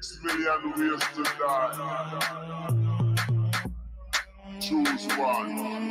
6 million ways to die. Choose one.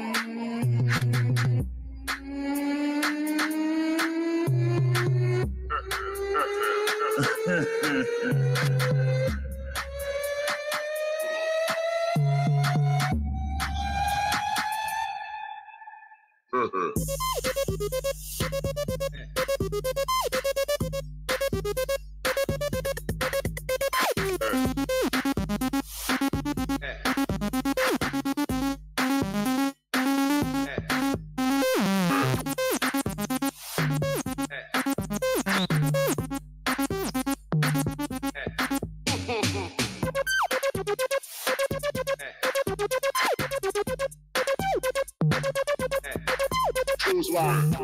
Choose one.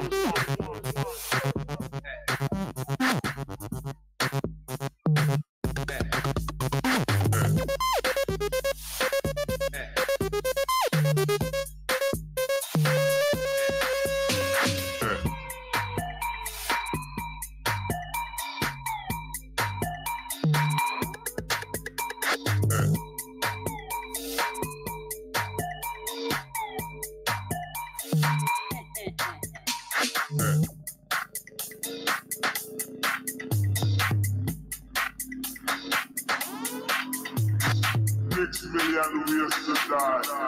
Ways to die.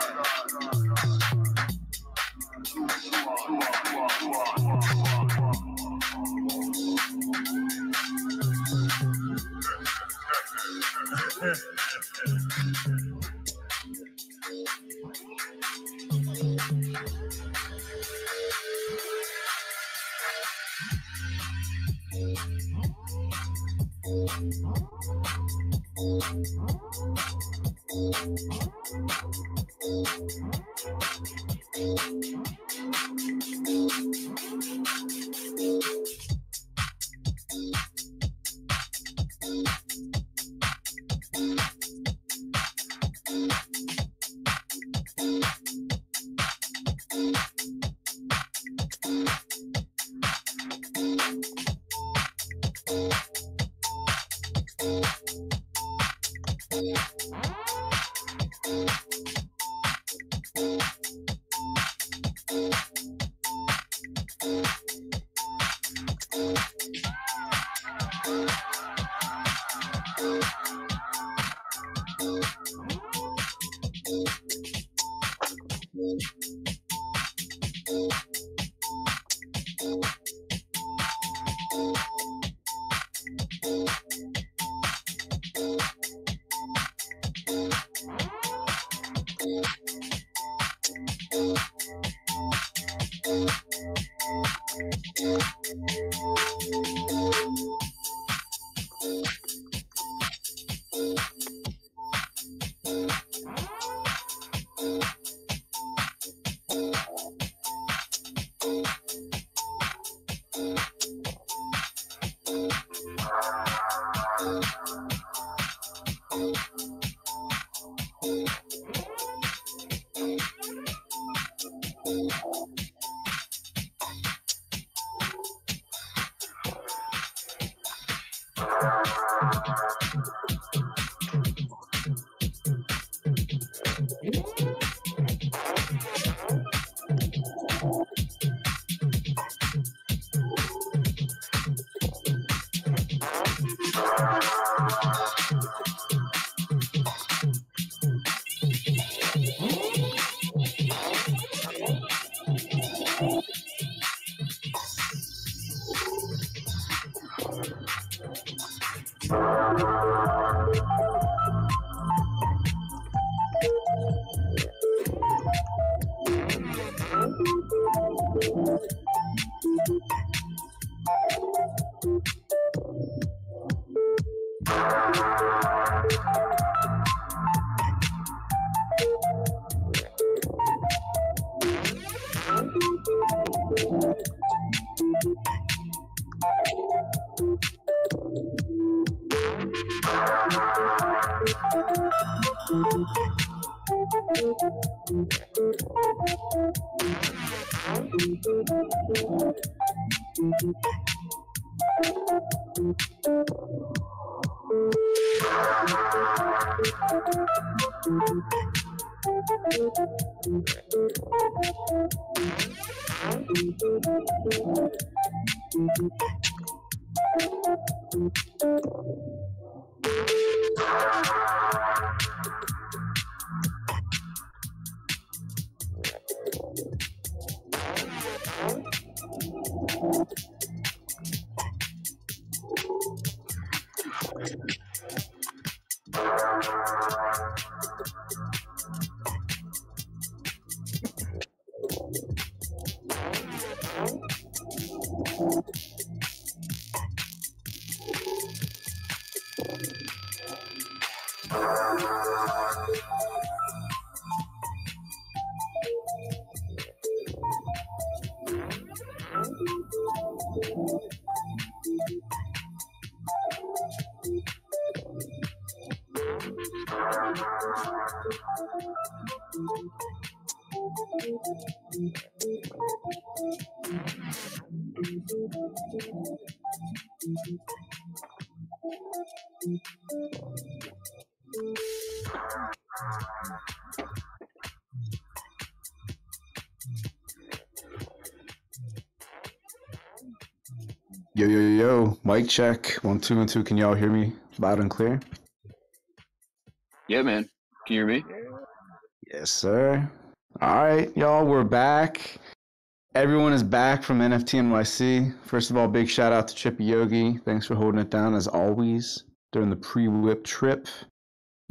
Yo, yo, yo, mic check. 1, 2, and 2. Can y'all hear me loud and clear? Yeah, man. Can you hear me? Yes, sir. All right, y'all, we're back. Everyone is back from NFT NYC. First of all, big shout out to Chippy Yogi. Thanks for holding it down as always during the pre-WIP trip.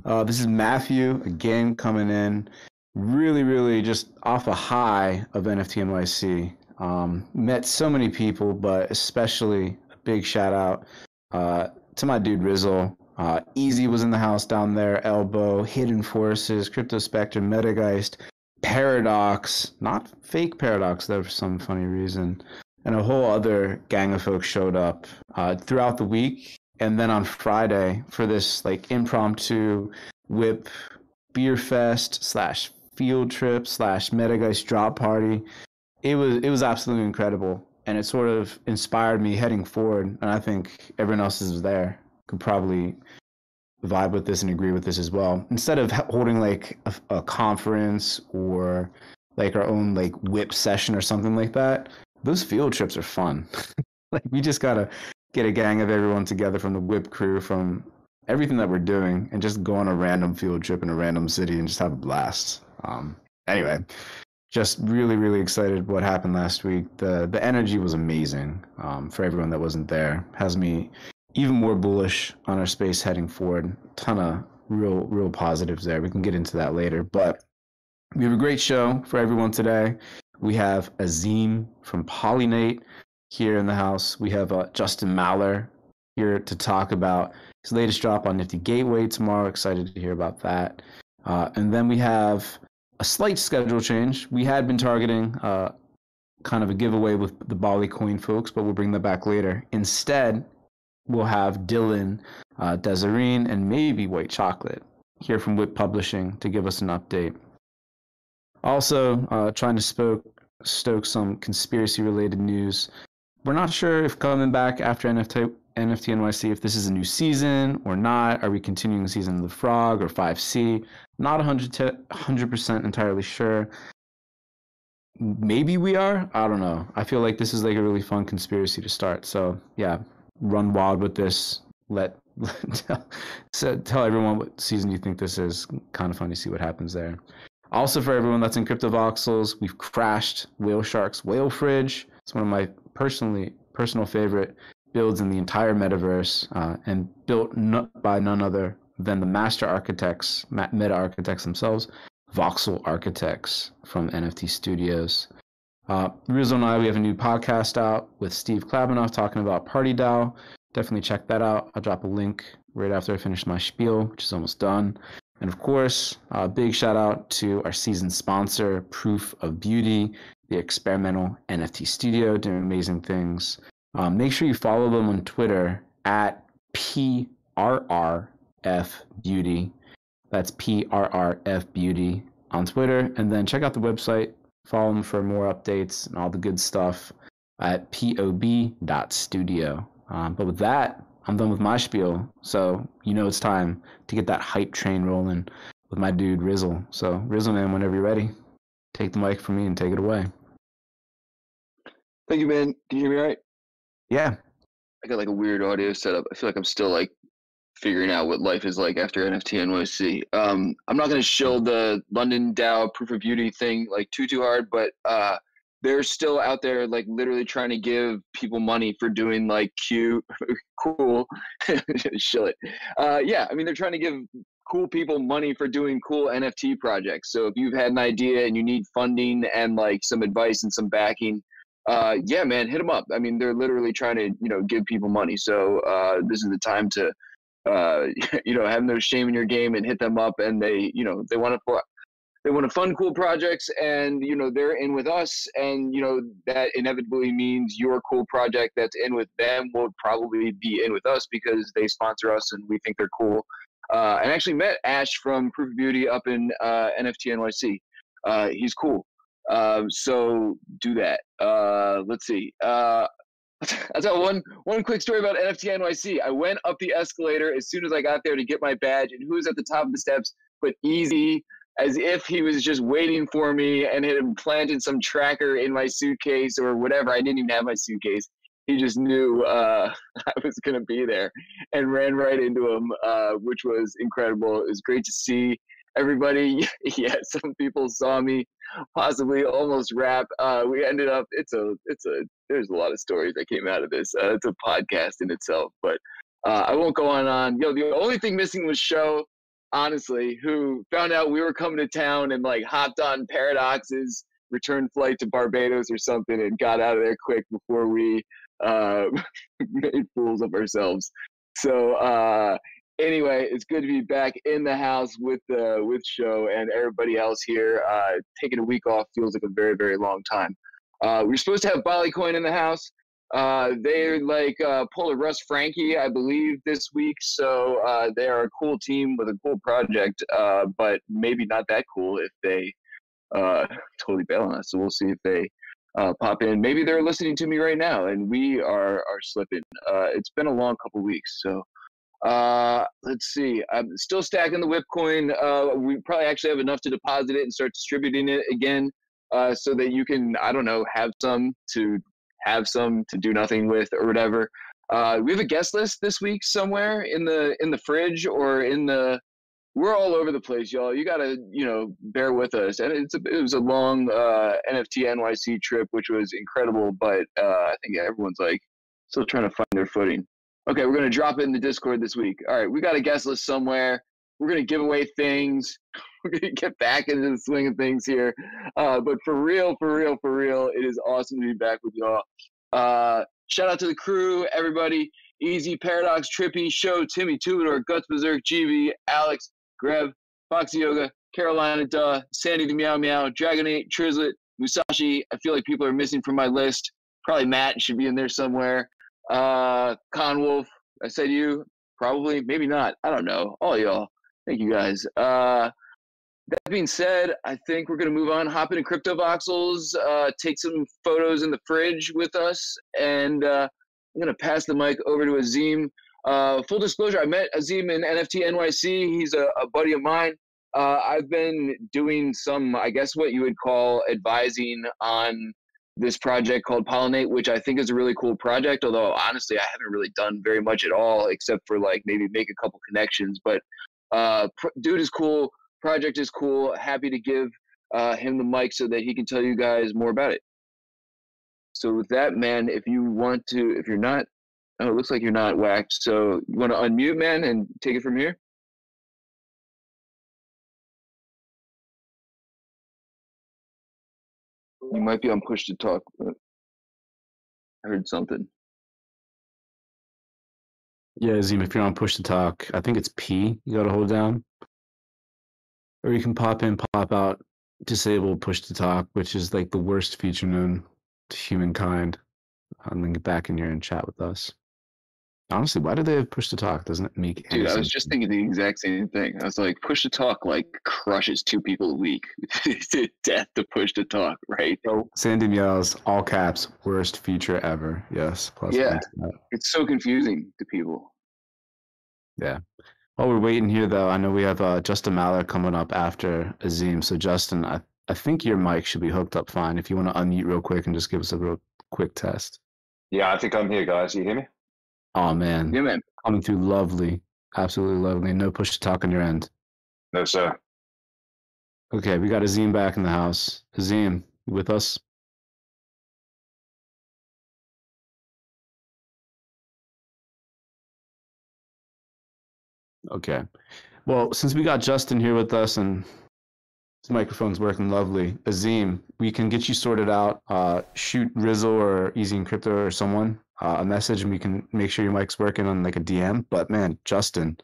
This is Matthew again coming in, really just off a high of NFT NYC. Met so many people, but especially a big shout out to my dude Rizzle. Easy was in the house down there, Elbow, Hidden Forces, Crypto Spectrum, Metageist, Paradox, not fake Paradox though for some funny reason, and a whole other gang of folks showed up throughout the week. And then on Friday for this like impromptu WIP beer fest / field trip / Metageist drop party. It was absolutely incredible, and it sort of inspired me heading forward. And I think everyone else is there could probably vibe with this and agree with this as well. Instead of holding like a conference or like our own like WIP session or something like that, those field trips are fun. Like we just gotta get a gang of everyone together from the WIP crew, from everything that we're doing, and just go on a random field trip in a random city and just have a blast. Anyway. Just really excited what happened last week. The energy was amazing for everyone that wasn't there. Has me even more bullish on our space heading forward. Ton of real positives there. We can get into that later. But we have a great show for everyone today. We have Azim from Pollinate here in the house. We have Justin Maller here to talk about his latest drop on Nifty Gateway tomorrow. Excited to hear about that. And then we have a slight schedule change. We had been targeting kind of a giveaway with the Bali coin folks, but we'll bring that back later. Instead, we'll have Dylan, Desireen, and maybe White Chocolate here from WIP Publishing to give us an update. Also, trying to stoke some conspiracy-related news. We're not sure if coming back after NFT NYC, if this is a new season or not. Are we continuing the season of the Frog or 5C? Not 100% entirely sure. Maybe we are. I don't know. I feel like this is like a really fun conspiracy to start. So yeah, run wild with this. Tell everyone what season you think this is. Kind of fun to see what happens there. Also, for everyone that's in Crypto Voxels, we've crashed Whale Shark's Whale Fridge. It's one of my personal favorite builds in the entire metaverse, and built by none other than the master architects, meta architects themselves, Voxel Architects from NFT Studios. Rizzo and I, we have a new podcast out with Steve Klabanoff talking about PartyDAO. Definitely check that out. I'll drop a link right after I finish my spiel, which is almost done. And of course, a big shout out to our season sponsor, Proof of Beauty, the experimental NFT studio, doing amazing things. Make sure you follow them on Twitter at PRRF Beauty. That's PRRF Beauty on Twitter. And then check out the website. Follow them for more updates and all the good stuff at pob.studio. But with that, I'm done with my spiel. So it's time to get that hype train rolling with my dude Rizzle. So Rizzle, man, whenever you're ready, take the mic from me and take it away. Thank you, man. Can you hear me all right? Yeah. I got like a weird audio setup. I feel like I'm still like figuring out what life is like after NFT NYC. I'm not going to show the London DAO proof of beauty thing like too hard, but they're still out there like literally trying to give people money for doing like cute, cool, shill it. Yeah, I mean, they're trying to give cool people money for doing cool NFT projects. So if you've had an idea and you need funding and like some advice and some backing, yeah, man, hit them up. I mean, they're literally trying to, give people money. So this is the time to, have no shame in your game and hit them up. And they want to fund cool projects, and they're in with us, and that inevitably means your cool project that's in with them will probably be in with us because they sponsor us and we think they're cool. And I actually met Ash from Proof of Beauty up in NFT NYC. He's cool. So do that. Let's see. I'll tell one quick story about NFT NYC. I went up the escalator as soon as I got there to get my badge, and who was at the top of the steps but Easy, as if he was just waiting for me and had planted some tracker in my suitcase or whatever. I didn't even have my suitcase. He just knew I was going to be there and ran right into him, which was incredible. It was great to see everybody. Yeah, some people saw me possibly almost rap. We ended up, there's a lot of stories that came out of this. It's a podcast in itself, but I won't go on. The only thing missing was Show, honestly, who found out we were coming to town and like hopped on Paradox's return flight to Barbados or something and got out of there quick before we made fools of ourselves. So anyway, it's good to be back in the house with Show and everybody else here. Taking a week off feels like a very, very long time. We're supposed to have Bollycoin in the house. They're like Polar Russ Frankie, I believe, this week. So they are a cool team with a cool project, but maybe not that cool if they totally bail on us. So we'll see if they pop in. Maybe they're listening to me right now, and we are slipping. It's been a long couple weeks, so let's see. I'm still stacking the WIP coin. We probably actually have enough to deposit it and start distributing it again, so that you can, I don't know, have some to do nothing with or whatever. We have a guest list this week somewhere in the fridge or in the. We're all over the place, y'all. You gotta, bear with us. And it was a long NFT NYC trip, which was incredible. But I think everyone's like still trying to find their footing. Okay, we're gonna drop it in the Discord this week. All right, we got a guest list somewhere. We're gonna give away things. We're gonna get back into the swing of things here. But for real, it is awesome to be back with y'all. Shout out to the crew, everybody. Easy, Paradox, Trippy, Show, Timmy, Tubador, Guts Berserk, GB, Alex, Greb, Foxy Yoga, Carolina Duh, Sandy the Meow Meow, Dragonate, Trizlet, Musashi. I feel like people are missing from my list. Probably Matt should be in there somewhere. Conwolf, I said you. Probably, maybe not. I don't know. All y'all. Thank you guys. That being said, I think we're going to move on, hop into Crypto Voxels, take some photos in the fridge with us, and I'm going to pass the mic over to Azim. Full disclosure, I met Azim in NFT NYC. He's a buddy of mine. I've been doing some, I guess what you would call advising on this project called Pollinate, which I think is a really cool project, although honestly, I haven't really done very much at all, except for like maybe make a couple connections. But dude is cool. Project is cool. Happy to give him the mic so that he can tell you guys more about it. So with that, man, if you're not, oh, it looks like you're not whacked. So you want to unmute, man, and take it from here? You might be on push to talk, but I heard something. Yeah, Azim, if you're on push to talk, I think it's P you got to hold down. Or you can pop in, pop out, disable push to talk, which is like the worst feature known to humankind. And then get back in here and chat with us. Honestly, why do they have push to talk? Doesn't it make any Dude, I was sense? just thinking the exact same thing. I was like, push to talk like crushes 2 people a week. Death to push to talk, right? So Sandy Meows, all caps, worst feature ever. Yes, plus Yeah, one to that. it's so confusing to people. Yeah. While we're waiting here, though, I know we have Justin Maller coming up after Azim. So, Justin, I think your mic should be hooked up fine. If you want to unmute real quick and just give us a real quick test. Yeah, I think I'm here, guys. You hear me? Oh, man. Yeah, man. Coming through lovely. Absolutely lovely. No push to talk on your end. No, sir. Okay, we got Azim back in the house. Azim, you with us? Okay. Well, since we got Justin here with us and his microphone's working lovely, Azim, we can get you sorted out. Shoot Rizzle or Easy Encryptor or someone a message, and we can make sure your mic's working on like a DM. But man, Justin,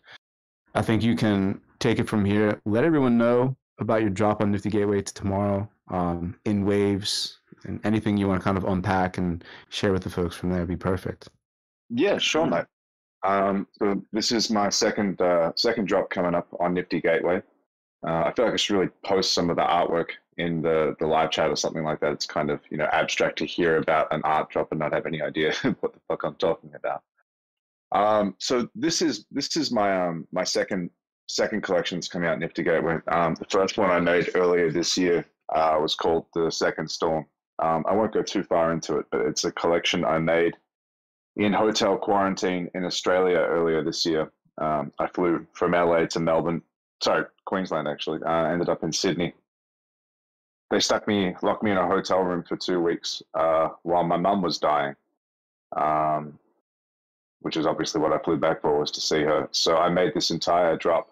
I think you can take it from here. Let everyone know about your drop on Nifty Gateway to tomorrow in waves, and anything you want to kind of unpack and share with the folks from there would be perfect. Yeah, sure, mate. So this is my second drop coming up on Nifty Gateway. I feel like I should really post some of the artwork in the live chat or something like that. It's kind of abstract to hear about an art drop and not have any idea what the fuck I'm talking about. So this is my my second collection that's coming out Nifty Gateway. The first one I made earlier this year was called The Second Storm. I won't go too far into it, but it's a collection I made in hotel quarantine in Australia earlier this year. I flew from LA to Melbourne, sorry, Queensland actually. I ended up in Sydney. They locked me in a hotel room for 2 weeks while my mum was dying, which is obviously what I flew back for, was to see her. So I made this entire drop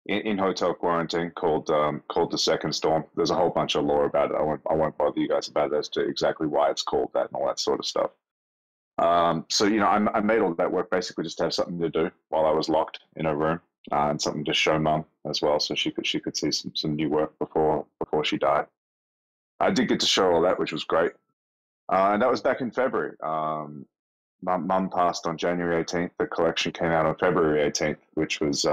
in hotel quarantine called The Second Storm. There's a whole bunch of lore about it. I won't bother you guys about it as to exactly why it's called that and all that sort of stuff. So I made all that work basically just to have something to do while I was locked in a room, and something to show mum as well, so she could see some new work before she died. I did get to show all that, which was great, and that was back in February. Mum passed on January 18th. The collection came out on February 18th, which was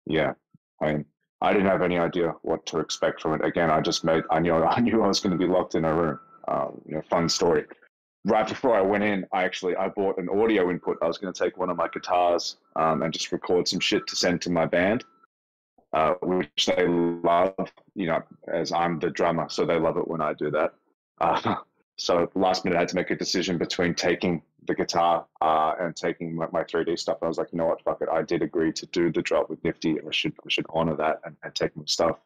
yeah. I mean, I didn't have any idea what to expect from it. Again, I knew I was going to be locked in a room. Fun story. Right before I went in, I bought an audio input. I was going to take one of my guitars and just record some shit to send to my band, which they love, as I'm the drummer, so they love it when I do that. So at the last minute, I had to make a decision between taking the guitar and taking my 3D stuff. I was like, you know what, fuck it. I did agree to do the drop with Nifty, and I should honor that and take my stuff.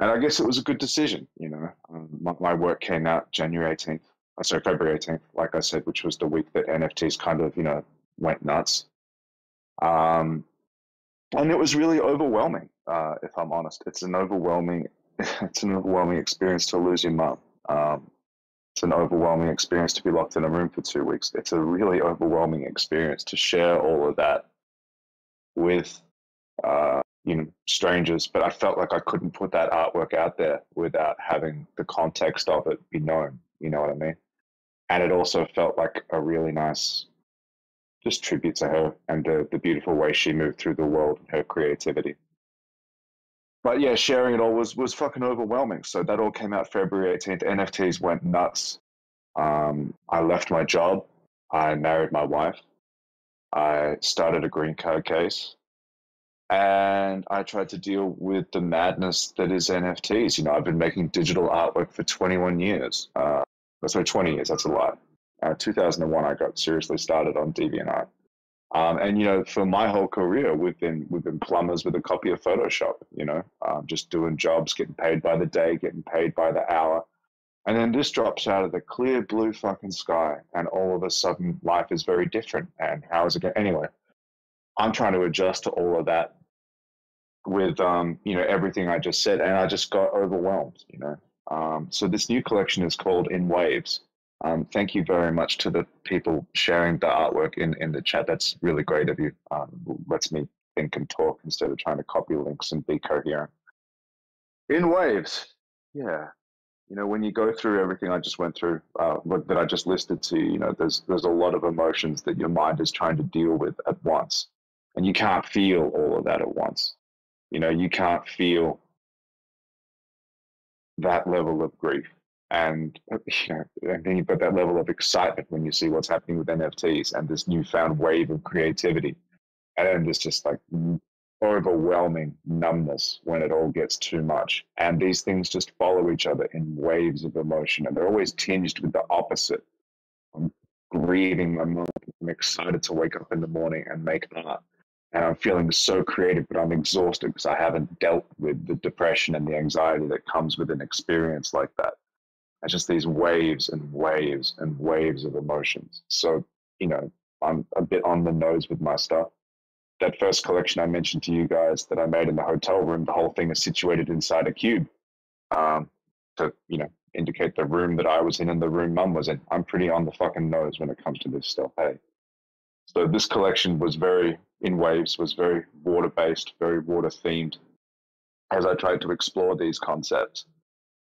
And I guess it was a good decision. My work came out February 18th, like I said, which was the week that NFTs kind of, went nuts. And it was really overwhelming, if I'm honest. It's an overwhelming experience to lose your mum. It's an overwhelming experience to be locked in a room for 2 weeks. It's a really overwhelming experience to share all of that with, strangers. But I felt like I couldn't put that artwork out there without having the context of it be known. You know what I mean? And it also felt like a really nice just tribute to her and the beautiful way she moved through the world and her creativity. But yeah, sharing it all was fucking overwhelming. So that all came out February 18th. NFTs went nuts. I left my job. I married my wife. I started a green card case. And I tried to deal with the madness that is NFTs. I've been making digital artwork for 21 years. 20 years, that's a lot. 2001, I got seriously started on DeviantArt. And for my whole career, we've been plumbers with a copy of Photoshop. Just doing jobs, getting paid by the day, getting paid by the hour, and then this drops out of the clear blue fucking sky, and all of a sudden, life is very different. And how is it going? Anyway, I'm trying to adjust to all of that with everything I just said, and I just got overwhelmed. So this new collection is called In Waves. Thank you very much to the people sharing the artwork in the chat. That's really great of you. Lets me think and talk instead of trying to copy links and be coherent. In Waves, yeah. You know, when you go through everything I just went through, that I just listed to you, you know, there's a lot of emotions that your mind is trying to deal with at once, and you can't feel all of that at once. You know, you can't feel that level of grief, and you know, and then you've got that level of excitement when you see what's happening with NFTs and this newfound wave of creativity, and then there's just like overwhelming numbness when it all gets too much. And these things just follow each other in waves of emotion, and they're always tinged with the opposite. I'm grieving my mom. I'm excited to wake up in the morning and make art. And I'm feeling so creative, but I'm exhausted because I haven't dealt with the depression and the anxiety that comes with an experience like that. It's just these waves and waves and waves of emotions. So, you know, I'm a bit on the nose with my stuff. That first collection I mentioned to you guys that I made in the hotel room, the whole thing is situated inside a cube, to, you know, indicate the room that I was in and the room Mum was in. I'm pretty on the fucking nose when it comes to this stuff, hey. So this collection was very in waves, was very water based, very water themed, as I tried to explore these concepts,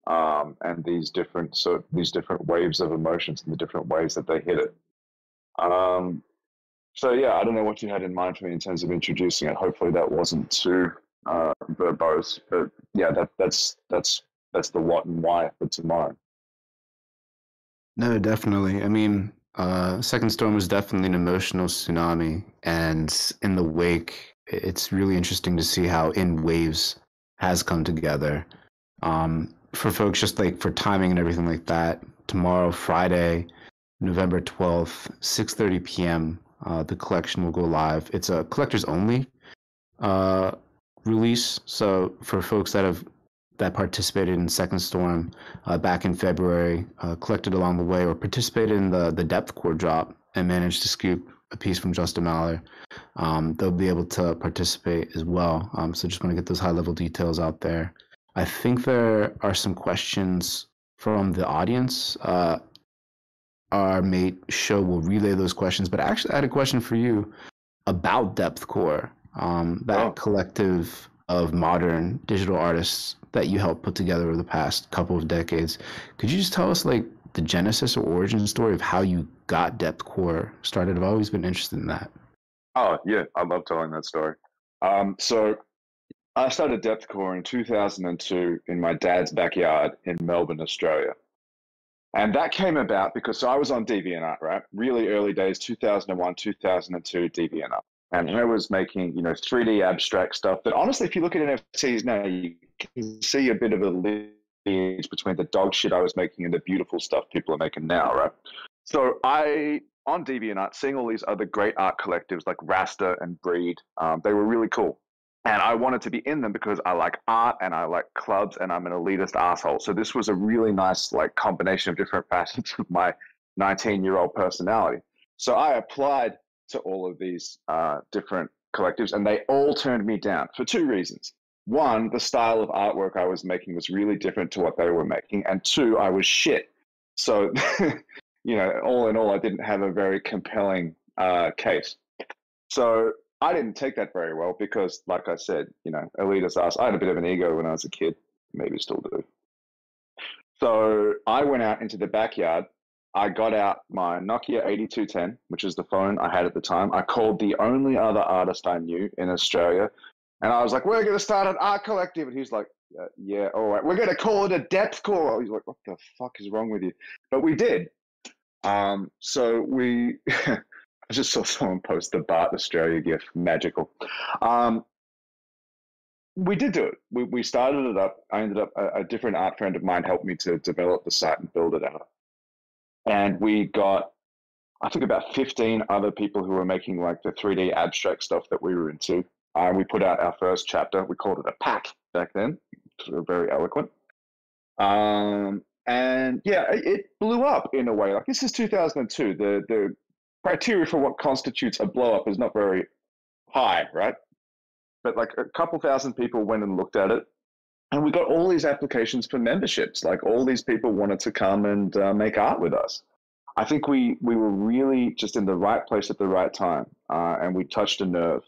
and these different waves of emotions and the different ways that they hit it. So yeah, I don't know what you had in mind for me in terms of introducing it. Hopefully that wasn't too verbose, but yeah, that's the what and why for tomorrow. No, definitely. I mean, Second Storm was definitely an emotional tsunami, and in the wake, it's really interesting to see how In Waves has come together. For folks, just like for timing and everything like that, tomorrow, Friday, November 12th, 6:30 p.m., the collection will go live. It's a collectors only release. So for folks that participated in Second Storm back in February, collected along the way, or participated in the depth core drop and managed to scoop a piece from Justin Maller, they'll be able to participate as well. So just want to get those high level details out there. I think there are some questions from the audience. Our mate Show will relay those questions, but actually I had a question for you about Depth Core, that collective of modern digital artists that you helped put together over the past couple of decades. Could you just tell us like the genesis or origin story of how you got Depth Core started? I've always been interested in that. Oh yeah, I love telling that story. So I started Depth Core in 2002 in my dad's backyard in Melbourne, Australia. And that came about because I was on DeviantArt, right? Really early days, 2001, 2002 DeviantArt. And I was making, you know, 3D abstract stuff that honestly, if you look at NFTs now, you can see a bit of a lineage between the dog shit I was making and the beautiful stuff people are making now, right? So on DeviantArt, seeing all these other great art collectives like Rasta and Breed, they were really cool. And I wanted to be in them because I like art and I like clubs and I'm an elitist asshole. So this was a really nice like combination of different facets of my 19-year-old personality. So I applied to all of these different collectives and they all turned me down for two reasons. One, the style of artwork I was making was really different to what they were making. And two, I was shit. So, you know, all in all, I didn't have a very compelling case. So I didn't take that very well because, like I said, you know, elitist ass. I had a bit of an ego when I was a kid, maybe still do. So I went out into the backyard. I got out my Nokia 8210, which is the phone I had at the time. I called the only other artist I knew in Australia, and I was like, "We're going to start an art collective." And he's like, "Yeah, all right. We're going to call it a Depth Core." He's like, "What the fuck is wrong with you?" But we did. So we. I just saw someone post the Bart Australia gif. Magical. We did do it. We started it up. I ended up, a different art friend of mine helped me to develop the site and build it out. And we got, I think, about 15 other people who were making like the 3D abstract stuff that we were into. We put out our first chapter. We called it a pack back then. Sort of very eloquent. And yeah, it blew up in a way. Like this is 2002. The criteria for what constitutes a blow up is not very high, right? But like a couple thousand people went and looked at it, and we got all these applications for memberships. Like all these people wanted to come and make art with us. I think we were really just in the right place at the right time, and we touched a nerve.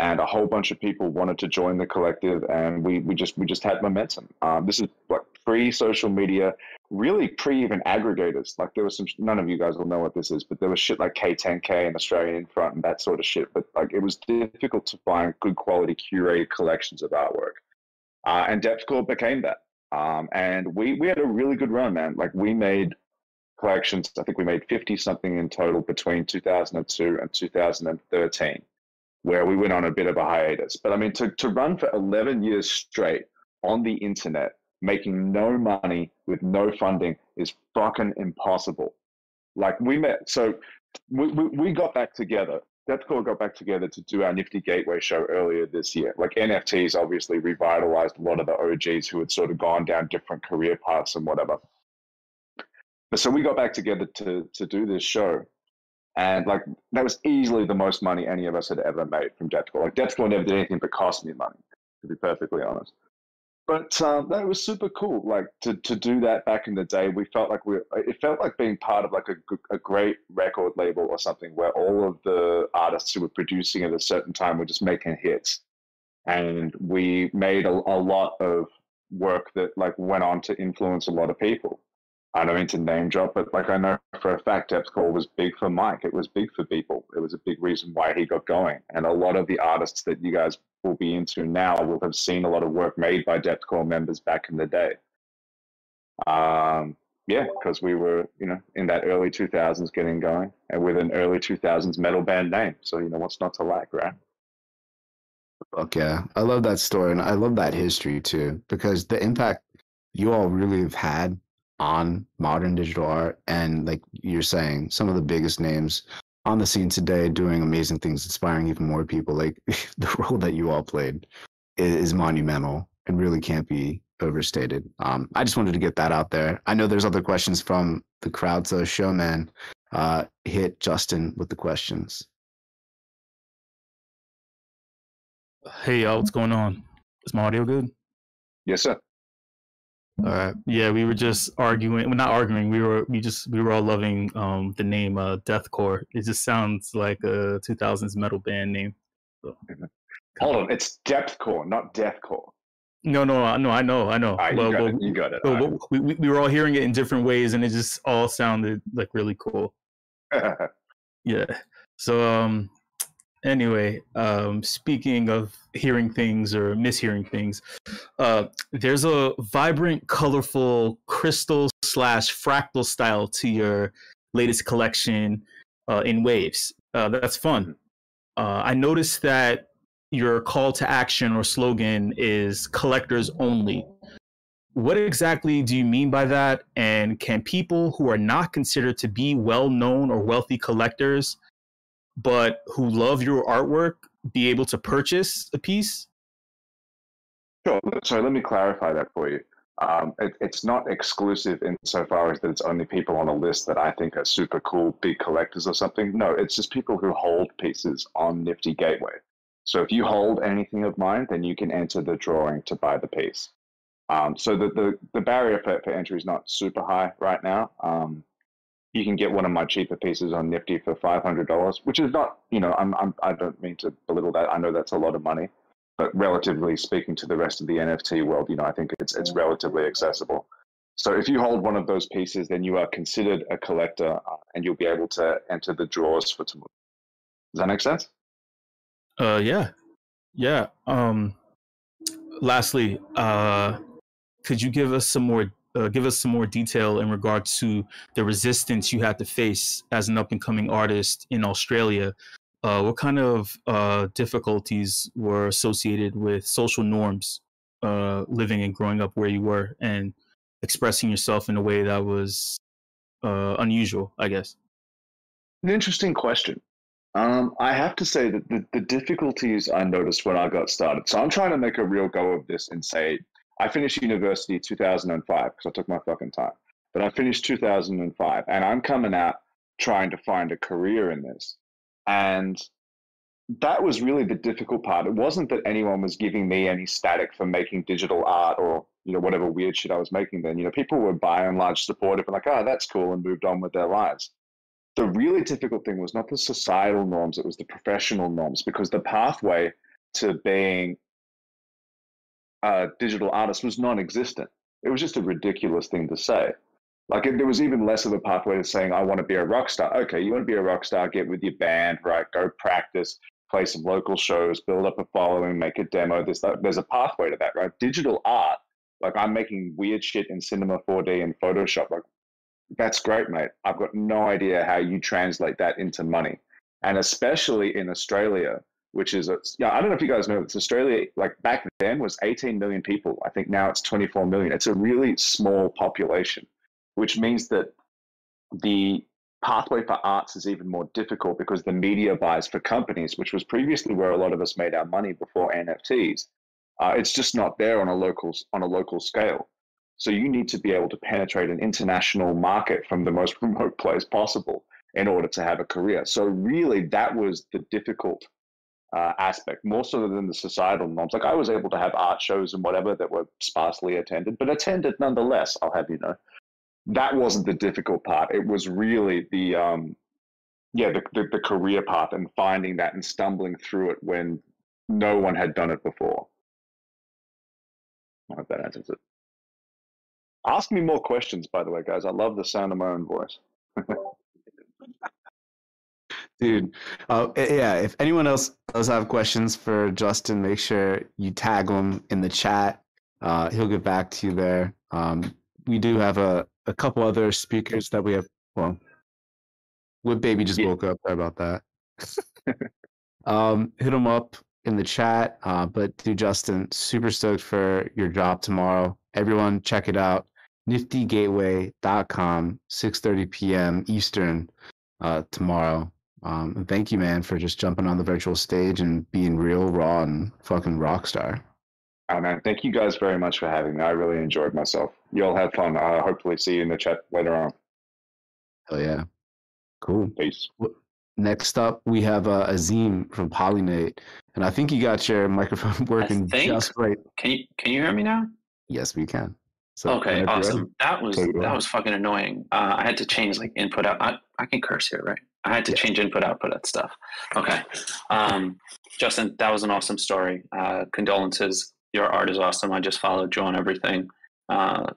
And a whole bunch of people wanted to join the collective, and we just had momentum. This is like pre-social media, really pre even aggregators. Like there was some, none of you guys will know what this is, but there was shit like K10K and Australian Front and that sort of shit. But like it was difficult to find good quality curated collections of artwork. And Depthcore became that. And we had a really good run, man. Like we made collections, I think we made 50 something in total between 2002 and 2013, where we went on a bit of a hiatus. But I mean, to run for 11 years straight on the internet, making no money with no funding is fucking impossible. Like we got back together. Deathcore got back together to do our Nifty Gateway show earlier this year. Like NFTs obviously revitalized a lot of the OGs who had sort of gone down different career paths and whatever. But so we got back together to do this show. And like that was easily the most money any of us had ever made from Deathcore. Like Deathcore never did anything but cost me money, to be perfectly honest. But that was super cool. Like to do that back in the day, we felt like it felt like being part of like a great record label or something where all of the artists who were producing at a certain time were just making hits. And we made a lot of work that like went on to influence a lot of people. I don't mean to name drop, but like I know for a fact Deathcore was big for Mike. It was big for people. It was a big reason why he got going. And a lot of the artists that you guys will be into now will have seen a lot of work made by Deathcore members back in the day. Yeah, because we were, in that early 2000s getting going and with an early 2000s metal band name. So, what's not to like, right? Fuck yeah. I love that story and I love that history too, because the impact you all really have had on modern digital art and like you're saying, some of the biggest names on the scene today doing amazing things, inspiring even more people. Like the role that you all played is monumental and really can't be overstated. I just wanted to get that out there. I know there's other questions from the crowd, so Showman, hit Justin with the questions. Hey y'all, what's going on? Is my audio good? Yes, sir. All right. Yeah, we were just arguing. Well, not arguing. We were all loving the name Deathcore. It just sounds like a 2000s metal band name. So, hold on, it's Depthcore, not Deathcore. No, I know. Right, you got it. Right. We were all hearing it in different ways, and it just all sounded like really cool. Yeah. So anyway, speaking of hearing things or mishearing things, there's a vibrant, colorful crystal/fractal style to your latest collection in waves. That's fun. I noticed that your call to action or slogan is collectors only. What exactly do you mean by that? And can people who are not considered to be well-known or wealthy collectors but who love your artwork be able to purchase a piece? Sure. So let me clarify that for you. It's not exclusive insofar as that it's only people on a list that I think are super cool, big collectors or something. No, it's just people who hold pieces on Nifty Gateway. So if you hold anything of mine, then you can enter the drawing to buy the piece. So the barrier for entry is not super high right now. You can get one of my cheaper pieces on Nifty for $500, which is not, I don't mean to belittle that. I know that's a lot of money, but relatively speaking to the rest of the NFT world, I think it's relatively accessible. So if you hold one of those pieces, then you are considered a collector and you'll be able to enter the draws for tomorrow. Does that make sense? Yeah. Lastly, could you give us some more detail in regard to the resistance you had to face as an up-and-coming artist in Australia? What kind of difficulties were associated with social norms, living and growing up where you were and expressing yourself in a way that was unusual, I guess? An interesting question. I have to say that the difficulties I noticed when I got started, so I'm trying to make a real go of this and say, I finished university 2005 because I took my fucking time. But I finished 2005 and I'm coming out trying to find a career in this. And that was really the difficult part. It wasn't that anyone was giving me any static for making digital art or, whatever weird shit I was making then. People were by and large supportive and like, oh, that's cool, and moved on with their lives. The really difficult thing was not the societal norms, it was the professional norms, because the pathway to being a digital artist was non-existent. It was just a ridiculous thing to say. Like there was even less of a pathway to saying, I want to be a rock star. Okay, you want to be a rock star, get with your band, right? Go practice, play some local shows, build up a following, make a demo. There's a pathway to that, right? Digital art, like I'm making weird shit in Cinema 4D and Photoshop. Like that's great, mate. I've got no idea how you translate that into money. And especially in Australia, which is, I don't know if you guys know, it's Australia, like back then was 18 million people. I think now it's 24 million. It's a really small population, which means that the pathway for arts is even more difficult because the media buys for companies, which was previously where a lot of us made our money before NFTs. It's just not there on a local scale. So you need to be able to penetrate an international market from the most remote place possible in order to have a career. So really, that was the difficult aspect, more so than the societal norms. Like I was able to have art shows and whatever that were sparsely attended, but attended nonetheless, I'll have you know. That wasn't the difficult part. It was really the career path and finding that and stumbling through it when no one had done it before. I hope that answers it. Ask me more questions, by the way, guys. I love the sound of my own voice. Dude, yeah, if anyone else does have questions for Justin, make sure you tag him in the chat. He'll get back to you there. We do have a couple other speakers that we have. Well, WIP Baby just woke up. Sorry about that. Hit him up in the chat. But dude, Justin, super stoked for your drop tomorrow. Everyone, check it out. niftygateway.com, 6:30 p.m. Eastern tomorrow. And thank you, man, for just jumping on the virtual stage and being real, raw, and fucking rock star. Oh, man, thank you guys very much for having me. I really enjoyed myself. You all had fun. I'll hopefully see you in the chat later on. Hell yeah. Cool. Peace. Next up, we have Azim from Pollinate. And I think you got your microphone working just right. Can you hear me now? Yes, we can. So okay, awesome. That was fucking annoying. I had to change like input out. I can curse here, right? I had to change input output that stuff. Okay. Justin, that was an awesome story. Condolences. Your art is awesome. I just followed you on everything.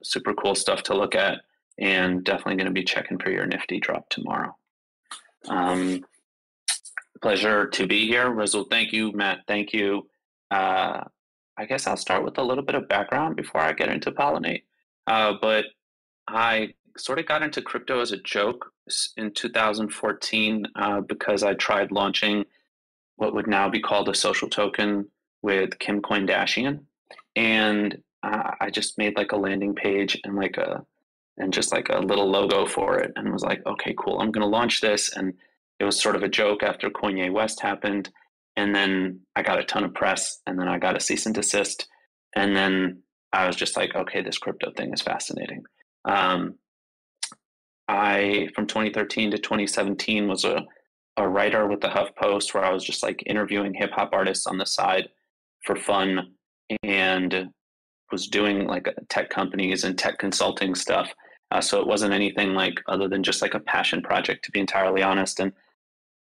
Super cool stuff to look at, and definitely going to be checking for your nifty drop tomorrow. Pleasure to be here. Rizzle, thank you. Matt, thank you. I guess I'll start with a little bit of background before I get into Pollinate. But I sort of got into crypto as a joke in 2014 because I tried launching what would now be called a social token with Kim Kardashian, and I just made like a landing page and just like a little logo for it, and was like, okay, cool, I'm going to launch this. And it was sort of a joke after Kanye West happened, and then I got a ton of press, and then I got a cease and desist, and then I was just like, okay, this crypto thing is fascinating. I, from 2013 to 2017, was a writer with the HuffPost, where I was just like interviewing hip hop artists on the side for fun, and was doing like tech companies and tech consulting stuff. So it wasn't anything like other than just like a passion project, to be entirely honest. And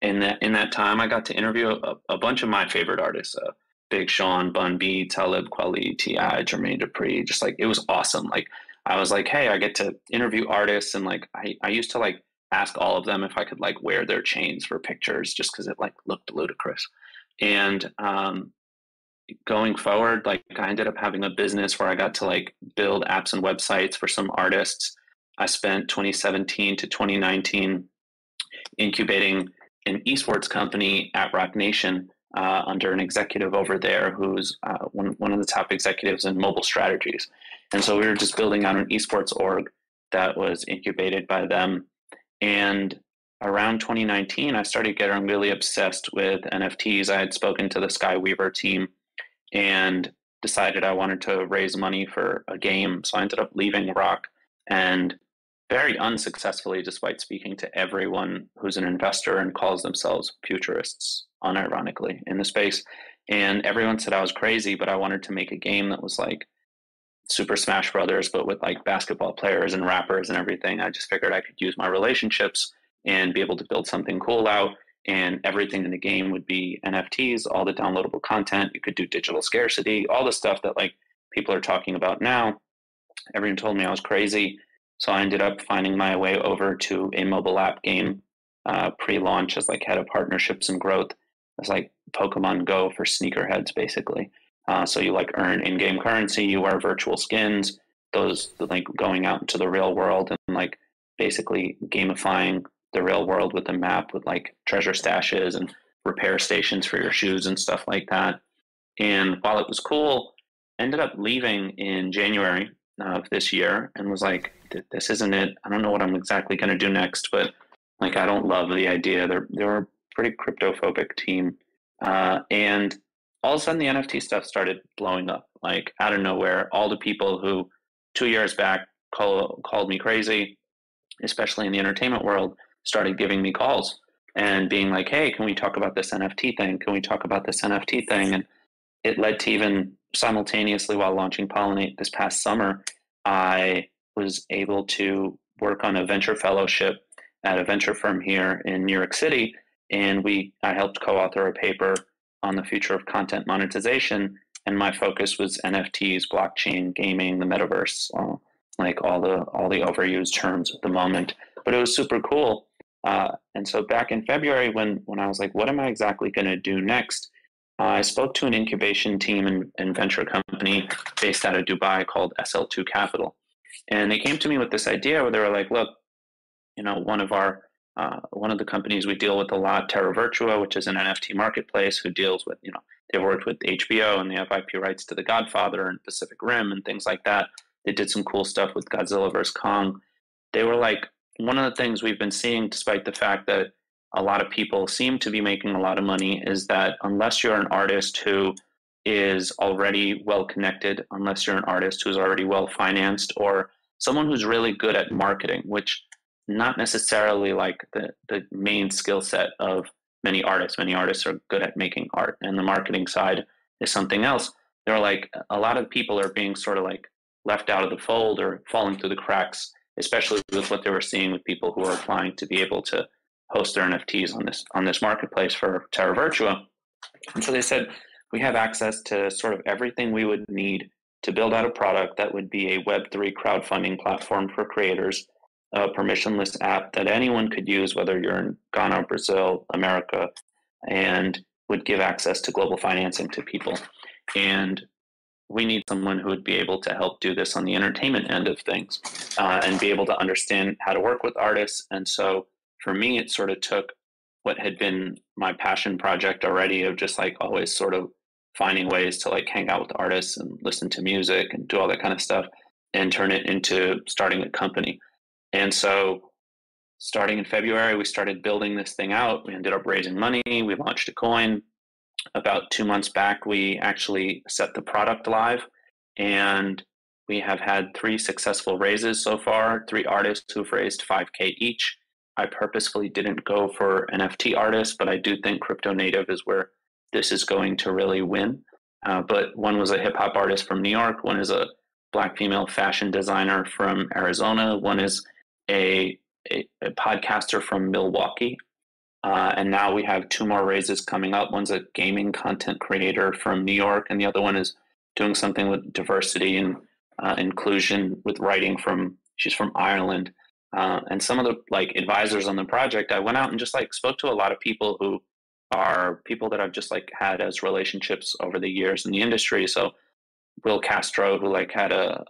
in that time, I got to interview a bunch of my favorite artists: Big Sean, Bun B, Talib Kweli, T.I., Jermaine Dupri. Just like, it was awesome. Like, I was like, hey, I get to interview artists, and like I used to like ask all of them if I could like wear their chains for pictures, just because it like looked ludicrous. And going forward, like I ended up having a business where I got to like build apps and websites for some artists. I spent 2017 to 2019 incubating an esports company at Rock Nation under an executive over there who's one of the top executives in mobile strategies. And so we were just building out an esports org that was incubated by them. And around 2019, I started getting really obsessed with NFTs. I had spoken to the Sky Weaver team and decided I wanted to raise money for a game. So I ended up leaving Rock, and very unsuccessfully, despite speaking to everyone who's an investor and calls themselves futurists, unironically, in the space. And everyone said I was crazy, but I wanted to make a game that was like Super Smash Brothers, but with like basketball players and rappers and everything. I just figured I could use my relationships and be able to build something cool out. And everything in the game would be NFTs, all the downloadable content. You could do digital scarcity, all the stuff that like people are talking about now. Everyone told me I was crazy. So I ended up finding my way over to a mobile app game pre-launch as like head of partnerships and growth. It's like Pokemon Go for sneakerheads, basically. So you like earn in-game currency, you wear virtual skins, those like going out into the real world and like basically gamifying the real world with a map with like treasure stashes and repair stations for your shoes and stuff like that. And while it was cool, I ended up leaving in January of this year and was like, this isn't it. I don't know what I'm exactly going to do next, but like, I don't love the idea. They're a pretty cryptophobic team. And all of a sudden the NFT stuff started blowing up, like out of nowhere. All the people who 2 years back called me crazy, especially in the entertainment world, started giving me calls and being like, hey, can we talk about this NFT thing? Can we talk about this NFT thing? And it led to even simultaneously while launching Pollinate this past summer, I was able to work on a venture fellowship at a venture firm here in New York City. And I helped co-author a paper on the future of content monetization. And my focus was NFTs, blockchain, gaming, the metaverse, like all the overused terms at the moment. But it was super cool. And so back in February, when I was like, what am I exactly going to do next? I spoke to an incubation team and venture company based out of Dubai called SL2 Capital. And they came to me with this idea where they were like, look, you know, one of the companies we deal with a lot, Terra Virtua, which is an NFT marketplace who deals with, you know, they've worked with HBO and they have IP rights to The Godfather and Pacific Rim and things like that. They did some cool stuff with Godzilla vs. Kong. They were like, one of the things we've been seeing, despite the fact that a lot of people seem to be making a lot of money, is that unless you're an artist who is already well connected, unless you're an artist who's already well financed, or someone who's really good at marketing, which not necessarily like the main skill set of many artists. Many artists are good at making art, and the marketing side is something else. They're like, a lot of people are being sort of like left out of the fold or falling through the cracks, especially with what they were seeing with people who are applying to be able to host their NFTs on this marketplace for Terra Virtua. And so they said, we have access to sort of everything we would need to build out a product that would be a Web3 crowdfunding platform for creators, a permissionless app that anyone could use, whether you're in Ghana, Brazil, America, and would give access to global financing to people. And we need someone who would be able to help do this on the entertainment end of things and be able to understand how to work with artists. And so for me, it sort of took what had been my passion project already of just like always sort of finding ways to like hang out with artists and listen to music and do all that kind of stuff and turn it into starting a company. And so starting in February, we started building this thing out. We ended up raising money. We launched a coin. About 2 months back, we actually set the product live, and we have had 3 successful raises so far, 3 artists who've raised $5K each. I purposefully didn't go for NFT artists, but I do think crypto native is where this is going to really win. But one was a hip hop artist from New York. One is a Black female fashion designer from Arizona. One is a podcaster from Milwaukee. And now we have 2 more raises coming up. One's a gaming content creator from New York, and the other one is doing something with diversity and inclusion with writing she's from Ireland. And some of the like advisors on the project, I went out and just like spoke to a lot of people who are people that I've just like had as relationships over the years in the industry. So Will Castro, who like had a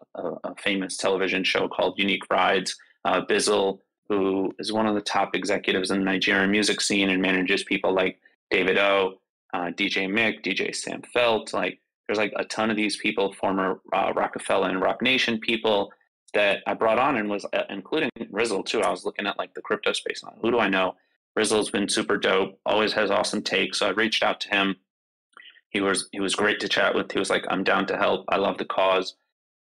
famous television show called Unique Rides, Bizzle, who is one of the top executives in the Nigerian music scene and manages people like David O, DJ Mick, DJ Sam Felt. Like there's like a ton of these people, former Rockefeller and Rock Nation people that I brought on, and was including Rizzle too. I was looking at like the crypto space on who do I know. Rizzle's been super dope, always has awesome takes. So I reached out to him. He was great to chat with. He was like, I'm down to help. I love the cause.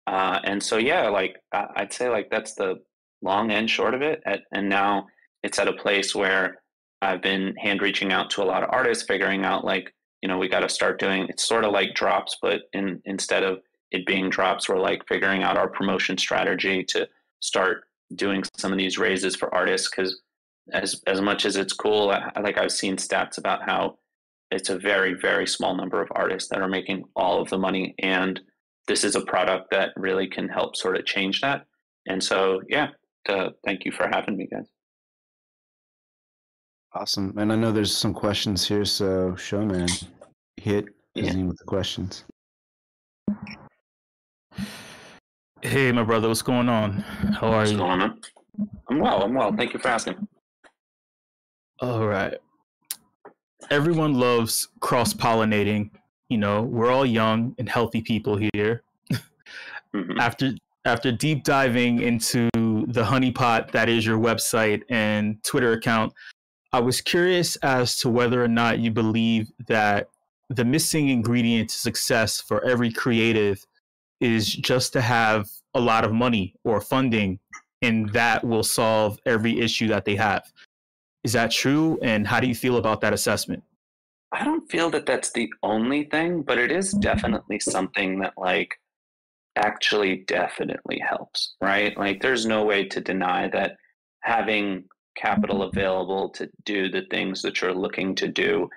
And so, yeah, like I'd say like that's the long and short of it. And now it's at a place where I've been hand reaching out to a lot of artists, figuring out like, you know, we got to start doing, it's sort of like drops, but instead of it being drops, we're like figuring out our promotion strategy to start doing some of these raises for artists. Cause as much as it's cool, I've seen stats about how it's a very, very small number of artists that are making all of the money. And this is a product that really can help sort of change that. And so, yeah, thank you for having me, guys. Awesome. And I know there's some questions here, so Showman, hit Kazim with the questions. Hey, my brother, what's going on? How are you? What's going on? I'm well. Thank you for asking. All right. Everyone loves cross-pollinating. You know, we're all young and healthy people here. Mm-hmm. After deep diving into the honeypot that is your website and Twitter account, I was curious as to whether or not you believe that the missing ingredient to success for every creative is just to have a lot of money or funding, and that will solve every issue that they have. Is that true? And how do you feel about that assessment? I don't feel that that's the only thing, but it is definitely something that like actually definitely helps, right? Like there's no way to deny that having capital available to do the things that you're looking to do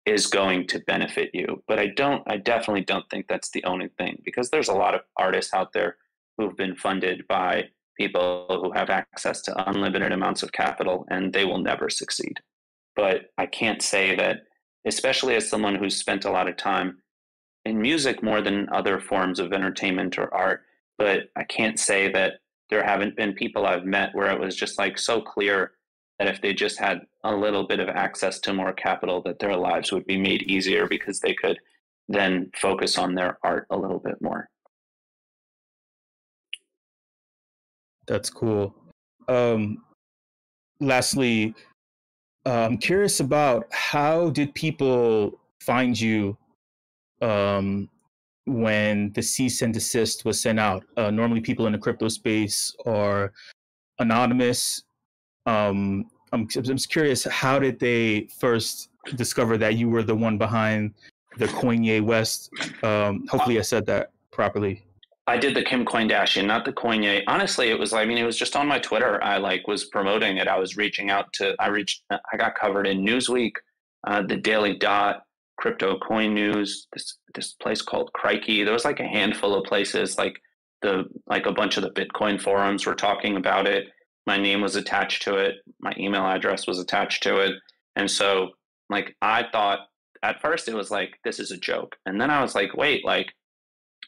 is going to benefit you. But I definitely don't think that's the only thing, because there's a lot of artists out there who've been funded by people who have access to unlimited amounts of capital and they will never succeed. But I can't say that, especially as someone who's spent a lot of time in music more than other forms of entertainment or art, but I can't say that there haven't been people I've met where it was just like so clear that if they just had a little bit of access to more capital, that their lives would be made easier because they could then focus on their art a little bit more. That's cool. Lastly, I'm curious about how did people find you when the cease and desist was sent out? Normally, people in the crypto space are anonymous. I'm just curious, how did they first discover that you were the one behind the Kanye West? Hopefully, I said that properly. I did the Kim Kardashian, not the Kanye. Honestly, it was just on my Twitter. I was promoting it. I was reaching out to, I got covered in Newsweek, the Daily Dot, Crypto Coin News, this place called Crikey. There was like a handful of places, like a bunch of the Bitcoin forums were talking about it. My name was attached to it. My email address was attached to it. And so like, I thought at first it was like, this is a joke. And then I was like, wait, like,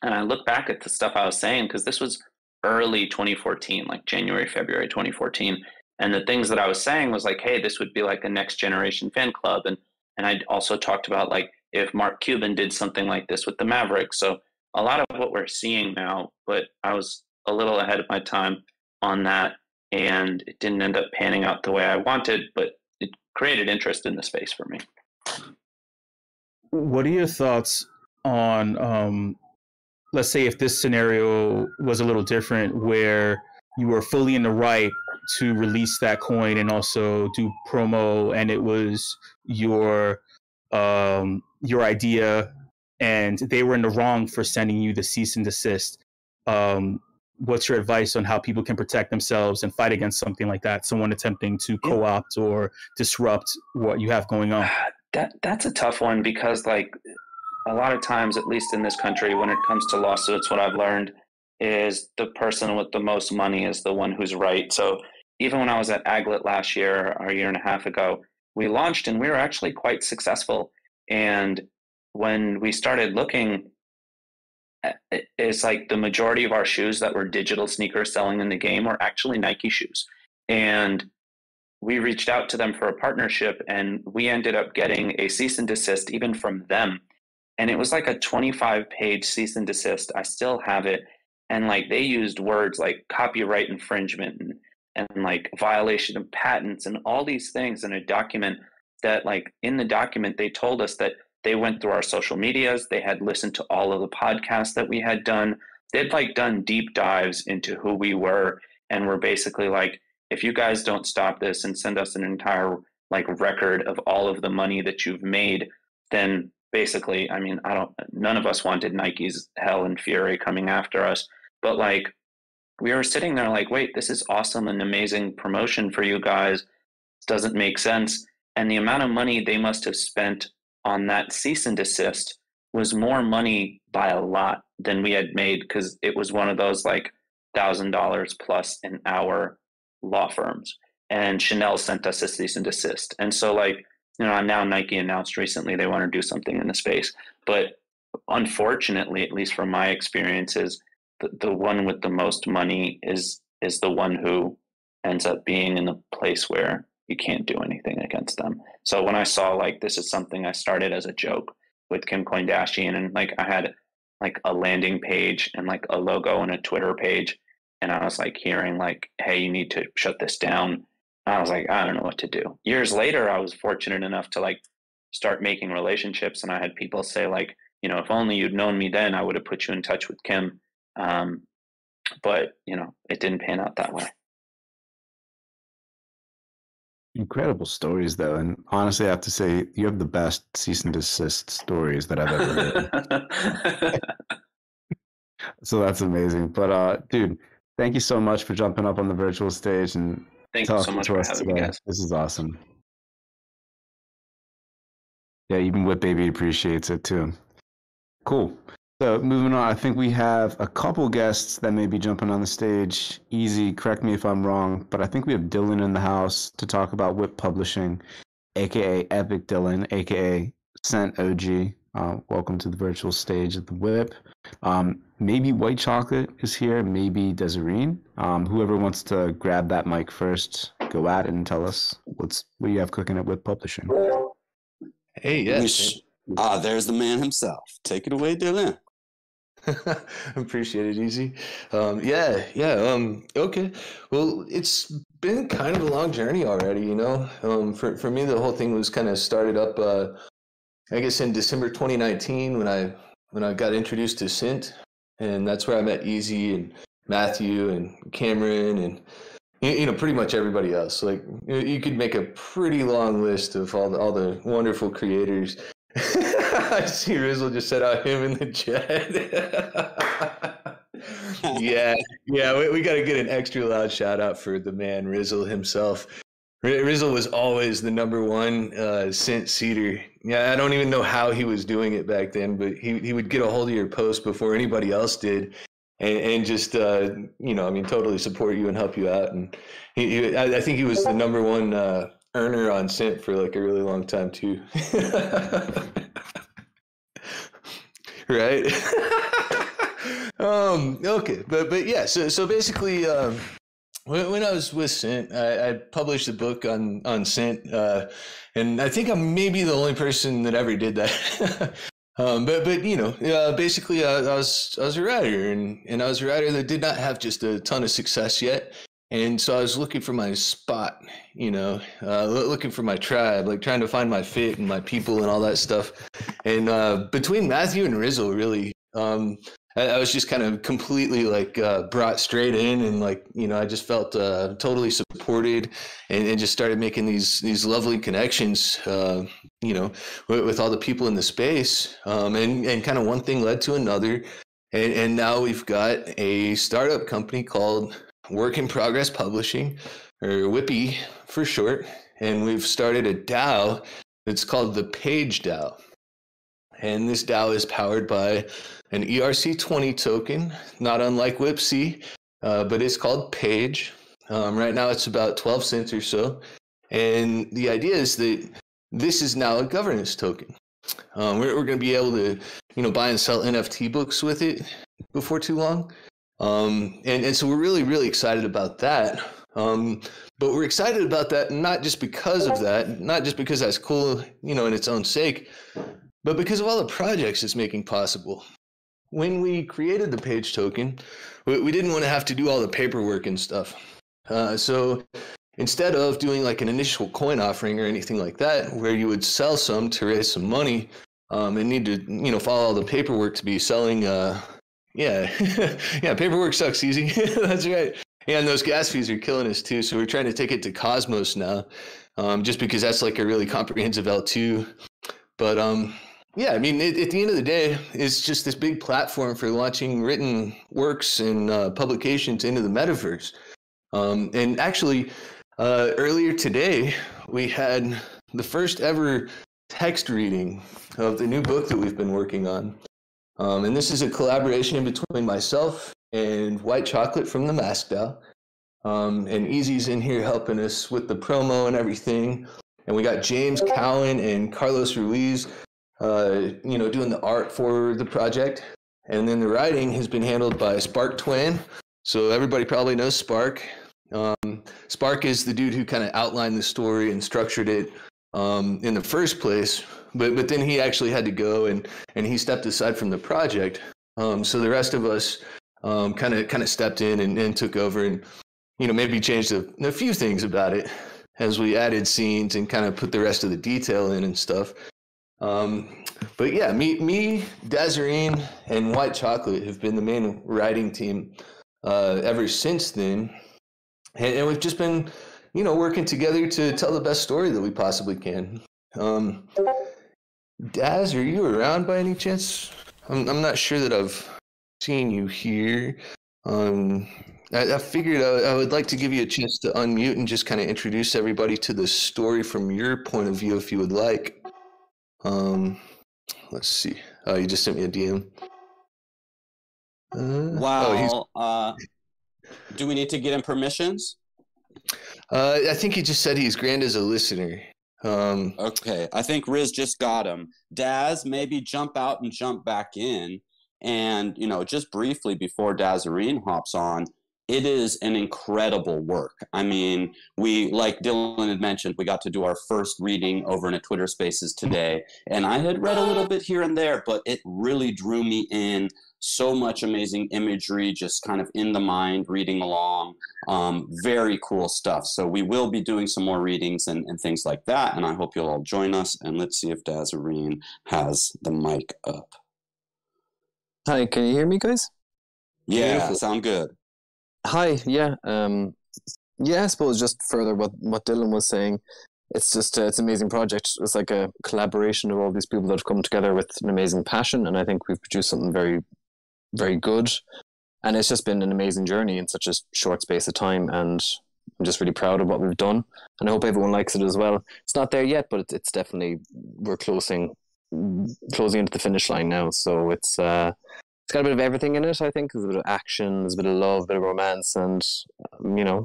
and I look back at the stuff I was saying, because this was early 2014, like January, February 2014. And the things that I was saying was like, hey, this would be like a next generation fan club. And I also talked about like if Mark Cuban did something like this with the Mavericks. So a lot of what we're seeing now, but I was a little ahead of my time on that. And it didn't end up panning out the way I wanted, but it created interest in the space for me. What are your thoughts on let's say if this scenario was a little different, where you were fully in the right to release that coin and also do promo, and it was your idea, and they were in the wrong for sending you the cease and desist. What's your advice on how people can protect themselves and fight against something like that? Someone attempting to co-opt or disrupt what you have going on. That's a tough one, because like, a lot of times, at least in this country, when it comes to lawsuits, what I've learned is the person with the most money is the one who's right. So even when I was at Aglet last year, or a year and a half ago, we launched and we were actually quite successful. And when we started looking, it's like the majority of our shoes that were digital sneakers selling in the game were actually Nike shoes. And we reached out to them for a partnership, and we ended up getting a cease and desist even from them. And it was like a 25-page cease and desist. I still have it. And like they used words like copyright infringement and like violation of patents and all these things in a document that, like, in the document, they told us that they went through our social medias. They had listened to all of the podcasts that we had done. They'd like done deep dives into who we were, and were basically like, if you guys don't stop this and send us an entire like record of all of the money that you've made, then basically, I mean, none of us wanted Nike's hell and fury coming after us, but like, we were sitting there like, wait, this is awesome and amazing promotion for you guys. This doesn't make sense. And the amount of money they must have spent on that cease and desist was more money by a lot than we had made, because it was one of those like $1,000 plus an hour law firms. And Chanel sent us a cease and desist. And so, like, now Nike announced recently they want to do something in the space. But unfortunately, at least from my experiences, the one with the most money is the one who ends up being in the place where you can't do anything against them. So when I saw, like, this is something I started as a joke with Kim Kardashian, and like I had like a landing page and like a logo and a Twitter page, and I was like hearing like, hey, you need to shut this down. I was like, I don't know what to do. Years later, I was fortunate enough to like start making relationships, and I had people say like, if only you'd known me then, I would have put you in touch with Kim. But it didn't pan out that way. Incredible stories, though, and honestly, I have to say you have the best cease and desist stories that I've ever heard. So that's amazing. But dude, thank you so much for jumping up on the virtual stage and Thank you so talking much to for us having today. me, guys. This is awesome. Yeah, even WIP Baby appreciates it too. Cool. So moving on, I think we have a couple guests that may be jumping on the stage. Easy, correct me if I'm wrong, but I think we have Dylan in the house to talk about WIP Publishing, aka Epic Dylan, aka Scent OG. Welcome to the virtual stage of the WIP. Maybe White Chocolate is here, maybe Desireen. Whoever wants to grab that mic first, go at it and tell us what you have cooking at WIP Publishing. Hey, yes. There's the man himself. Take it away, Dylan. Appreciate it, Easy. Okay. Well, it's been kind of a long journey already, For me, the whole thing was kind of started up, I guess, in December 2019 when I got introduced to Synt, and that's where I met Easy and Matthew and Cameron and pretty much everybody else. Like, you could make a pretty long list of all the wonderful creators. I see Rizzle just said out him in the chat. yeah, we got to get an extra loud shout out for the man Rizzle himself. Rizzle was always the number one Synt seeder. Yeah, I don't even know how he was doing it back then, but he would get a hold of your post before anybody else did, and just totally support you and help you out. And I think he was the number one earner on Synt for like a really long time too. Right. Okay, but yeah, so basically, when I was with Synt, I published a book on Synt, and I think I'm maybe the only person that ever did that. Basically, I was a writer, and I was a writer that did not have just a ton of success yet. And so I was looking for my spot, looking for my tribe, like trying to find my fit and my people and all that stuff. And between Matthew and Rizzle, really, I was just kind of completely like brought straight in, and like, I just felt totally supported, and just started making these lovely connections, with all the people in the space. And kind of one thing led to another. And now we've got a startup company called Work in Progress Publishing, or WIPY for short, and we've started a DAO that's called the Page DAO. And this DAO is powered by an ERC20 token, not unlike WIPC, but it's called Page. Right now it's about 12 cents or so. And the idea is that this is now a governance token. We're going to be able to, buy and sell NFT books with it before too long. And so we're really, really excited about that. But we're excited about that not just because of that, not just because that's cool, in its own sake, but because of all the projects it's making possible. When we created the Page token, we didn't want to have to do all the paperwork and stuff. So instead of doing like an initial coin offering or anything like that, where you would sell some to raise some money, and need to, follow all the paperwork to be selling, paperwork sucks, Easy. That's right. And those gas fees are killing us too. So we're trying to take it to Cosmos now, just because that's like a really comprehensive L2. But at the end of the day, it's just this big platform for launching written works and publications into the metaverse. And actually, earlier today, we had the first ever text reading of the new book that we've been working on. And this is a collaboration between myself and White Chocolate from the Mask DAO. And Easy's in here helping us with the promo and everything. And we got James Cowan and Carlos Ruiz, doing the art for the project. And then the writing has been handled by Spark Twain. So everybody probably knows Spark. Spark is the dude who kind of outlined the story and structured it in the first place. But then he actually had to go and he stepped aside from the project. So the rest of us kind of stepped in and took over and, maybe changed a few things about it as we added scenes and kind of put the rest of the detail in and stuff. But yeah, me, Dazarine, and White Chocolate have been the main writing team ever since then. And we've just been, working together to tell the best story that we possibly can. Daz, are you around by any chance? I'm not sure that I've seen you here. I figured I would like to give you a chance to unmute and just kind of introduce everybody to the story from your point of view, if you would like. Let's see. Oh, you just sent me a DM. Wow. Do we need to get him permissions? I think he just said he's grand as a listener. Okay, I think Riz just got him. Daz, maybe jump out and jump back in. And, just briefly before Dazarine hops on, it is an incredible work. I mean, like Dylan had mentioned, we got to do our first reading over in a Twitter Spaces today. And I had read a little bit here and there, but it really drew me in. So much amazing imagery, just kind of in the mind, reading along. Very cool stuff. So we will be doing some more readings and things like that. And I hope you'll all join us. And let's see if Dazarine has the mic up. Hi, can you hear me, guys? Yeah, Beautiful. Sound good. Hi, yeah. I suppose just further what Dylan was saying, it's just it's an amazing project. It's like a collaboration of all these people that have come together with an amazing passion, and I think we've produced something very, very good. And it's just been an amazing journey in such a short space of time, and I'm just really proud of what we've done, and I hope everyone likes it as well. It's not there yet, but it's definitely, we're closing into the finish line now, so it's got a bit of everything in it. I think there's a bit of action, there's a bit of love, a bit of romance, and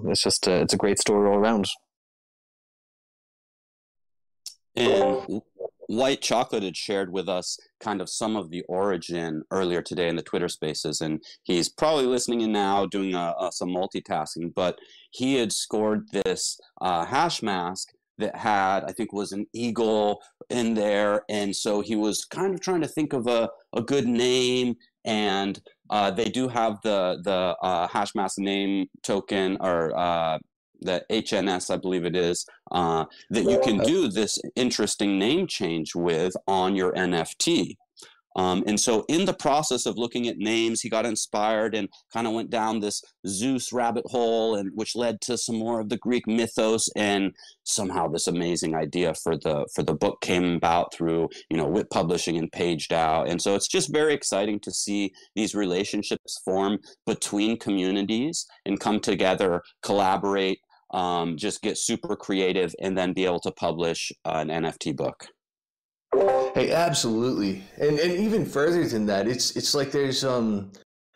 it's just it's a great story all around. And White Chocolate had shared with us kind of some of the origin earlier today in the Twitter Spaces, and he's probably listening in now doing some multitasking, but he had scored this hash mask that had, I think, was an eagle in there, and so he was kind of trying to think of a good name. And they do have the hash mask name token, or the HNS, I believe it is, that you can do this interesting name change with on your NFT. And so in the process of looking at names, he got inspired and kind of went down this Zeus rabbit hole, and which led to some more of the Greek mythos, and somehow this amazing idea for the book came about through, WIP Publishing and Page DAO. And so it's just very exciting to see these relationships form between communities and come together, collaborate, just get super creative, and then be able to publish an NFT book. Hey, absolutely, and even further than that, it's like there's a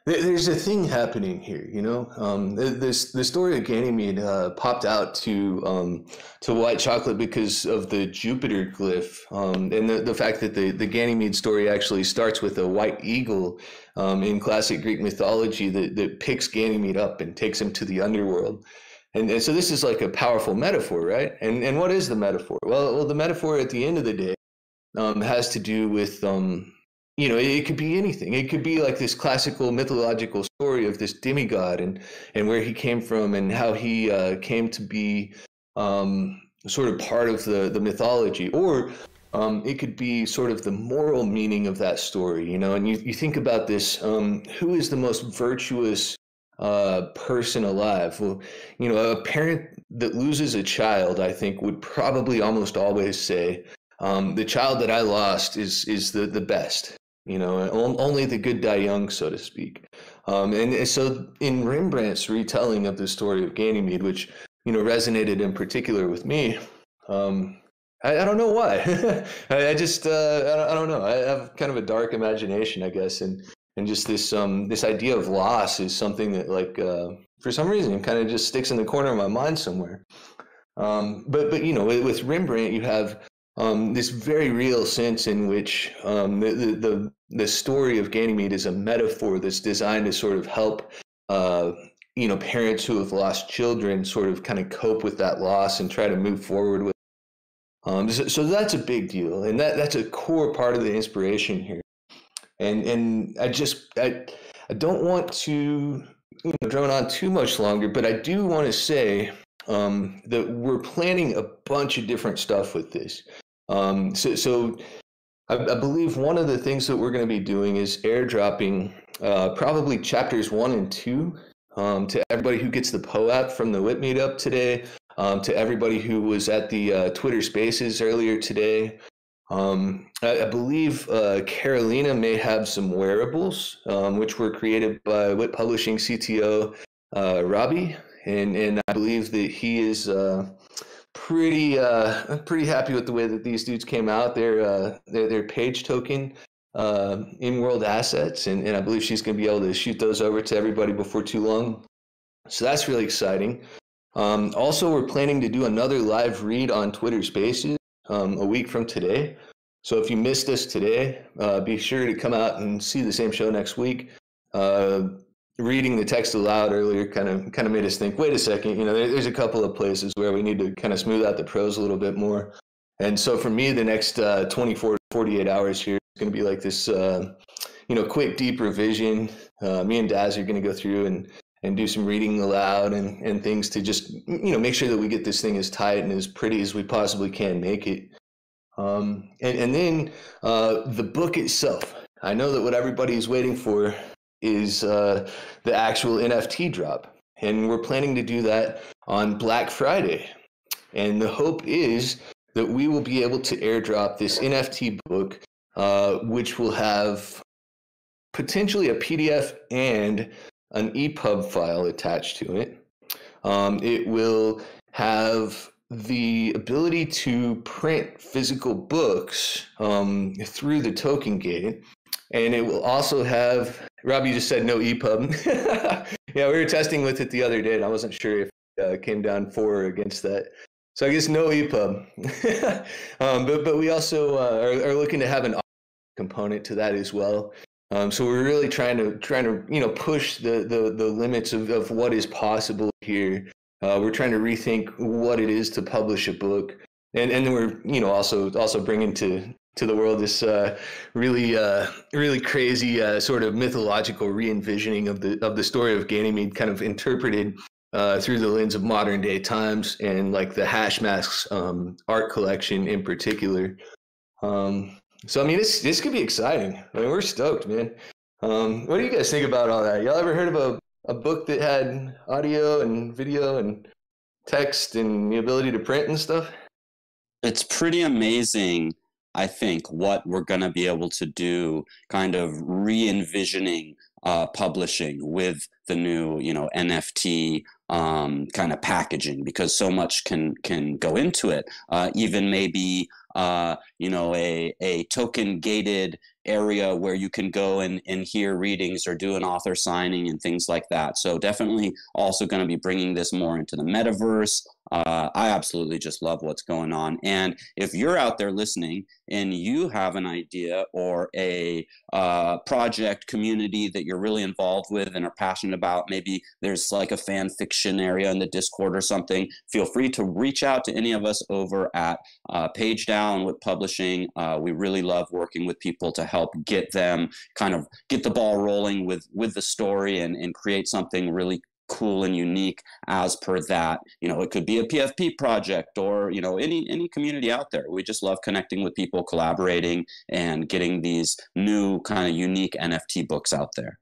thing happening here. The story of Ganymede popped out to White Chocolate because of the Jupiter glyph, and the fact that the Ganymede story actually starts with a white eagle in classic Greek mythology that picks Ganymede up and takes him to the underworld. And so this is like a powerful metaphor, right? And what is the metaphor? Well, the metaphor at the end of the day has to do with, it could be anything. It could be like this classical mythological story of this demigod and where he came from and how he came to be sort of part of the mythology. Or it could be sort of the moral meaning of that story, and you think about this, who is the most virtuous person alive? Well, a parent that loses a child, I think, would probably almost always say, the child that I lost is the best. Only the good die young, so to speak. And so in Rembrandt's retelling of the story of Ganymede, which resonated in particular with me, I don't know why. I just I don't know. I have kind of a dark imagination, I guess, and just this idea of loss is something that like for some reason it kind of just sticks in the corner of my mind somewhere. But you know, with Rembrandt, you have this very real sense in which the story of Ganymede is a metaphor that's designed to sort of help you know, parents who have lost children sort of kind of cope with that loss and try to move forward with. So that's a big deal, and that's a core part of the inspiration here. And I don't want to, you know, drone on too much longer, but I do want to say that we're planning a bunch of different stuff with this. So I believe one of the things that we're going to be doing is airdropping probably chapters 1 and 2 to everybody who gets the POAP from the WIP Meetup today, to everybody who was at the Twitter Spaces earlier today. I believe Carolina may have some wearables, which were created by WIP Publishing CTO Robbie, and I believe that he is pretty happy with the way that these dudes came out. Their page token in world assets, and I believe she's going to be able to shoot those over to everybody before too long. So that's really exciting. Also, we're planning to do another live read on Twitter Spaces a week from today. So if you missed us today, be sure to come out and see the same show next week. Reading the text aloud earlier kind of made us think, wait a second, you know, there's a couple of places where we need to kind of smooth out the prose a little bit more. And so for me, the next 24 to 48 hours here is going to be like this, you know, quick, deep revision. Me and Daz are going to go through and do some reading aloud and things to just, you know, make sure that we get this thing as tight and as pretty as we possibly can make it. And then the book itself. I know that what everybody is waiting for is the actual NFT drop. And we're planning to do that on Black Friday. And the hope is that we will be able to airdrop this NFT book, which will have potentially a PDF and an EPUB file attached to it. It will have the ability to print physical books through the token gate. And it will also have, Robbie just said no EPUB. Yeah, we were testing with it the other day, and I wasn't sure if it came down for or against that. So I guess no EPUB. But we also are looking to have an component to that as well. So we're really trying to you know, push the limits of what is possible here. We're trying to rethink what it is to publish a book, and then we're, you know, also bringing to the world this really crazy sort of mythological re-envisioning of the story of Ganymede, kind of interpreted through the lens of modern day times, and like the Hash Masks art collection in particular. So I mean, this could be exciting. I mean, we're stoked, man. What do you guys think about all that? Y'all ever heard of a book that had audio and video and text and the ability to print and stuff? It's pretty amazing, I think, what we're going to be able to do, kind of re-envisioning publishing with the new, you know, NFT kind of packaging, because so much can go into it. Even maybe, you know, a token gated area where you can go and hear readings or do an author signing and things like that. So definitely also going to be bringing this more into the metaverse. I absolutely just love what's going on. And if you're out there listening and you have an idea or a project community that you're really involved with and are passionate about, maybe there's like a fan fiction area in the Discord or something, feel free to reach out to any of us over at Page Down with Publishing. We really love working with people to help get them kind of get the ball rolling with the story and create something really cool and unique as per that. You know, it could be a PFP project or, you know, any community out there. We just love connecting with people, collaborating, and getting these new kind of unique NFT books out there.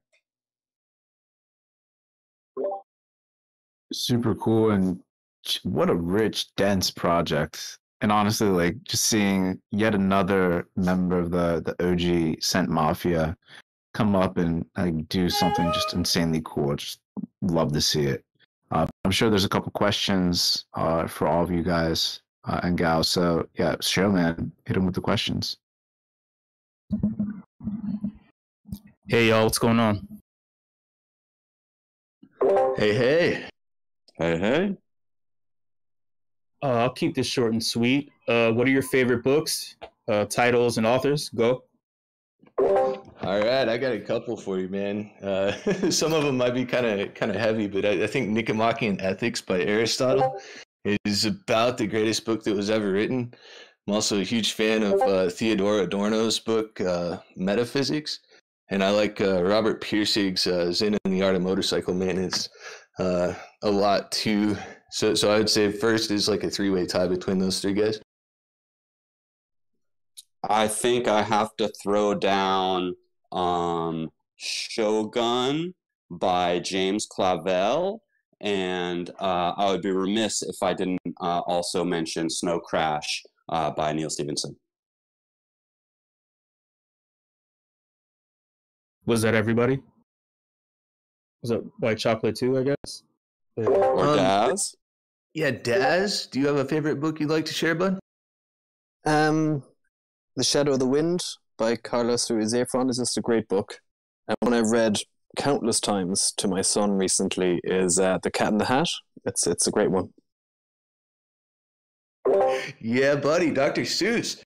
Super cool, and what a rich, dense project. And honestly, like, just seeing yet another member of the OG Scent Mafia come up and like do something just insanely cool. Just love to see it. I'm sure there's a couple questions for all of you guys and gals. So yeah, show man, hit them with the questions. Hey y'all, what's going on? Hey, hey. Hey, hey. I'll keep this short and sweet. What are your favorite books, titles, and authors? Go. All right, I got a couple for you, man. Some of them might be kind of heavy, but I think Nicomachean Ethics by Aristotle is about the greatest book that was ever written. I'm also a huge fan of Theodore Adorno's book, Metaphysics. And I like Robert Piercig's Zen and the Art of Motorcycle Maintenance a lot too. So I would say first is like a three-way tie between those three guys. I think I have to throw down Shogun by James Clavell, and I would be remiss if I didn't also mention Snow Crash by Neil Stephenson. Was that everybody? Was it White Chocolate too, I guess? Or Daz? Yeah, Daz, do you have a favorite book you'd like to share, bud? The Shadow of the Wind by Carlos Ruiz Zafron is just a great book. And one I've read countless times to my son recently is The Cat in the Hat. It's a great one. Yeah, buddy, Dr. Seuss.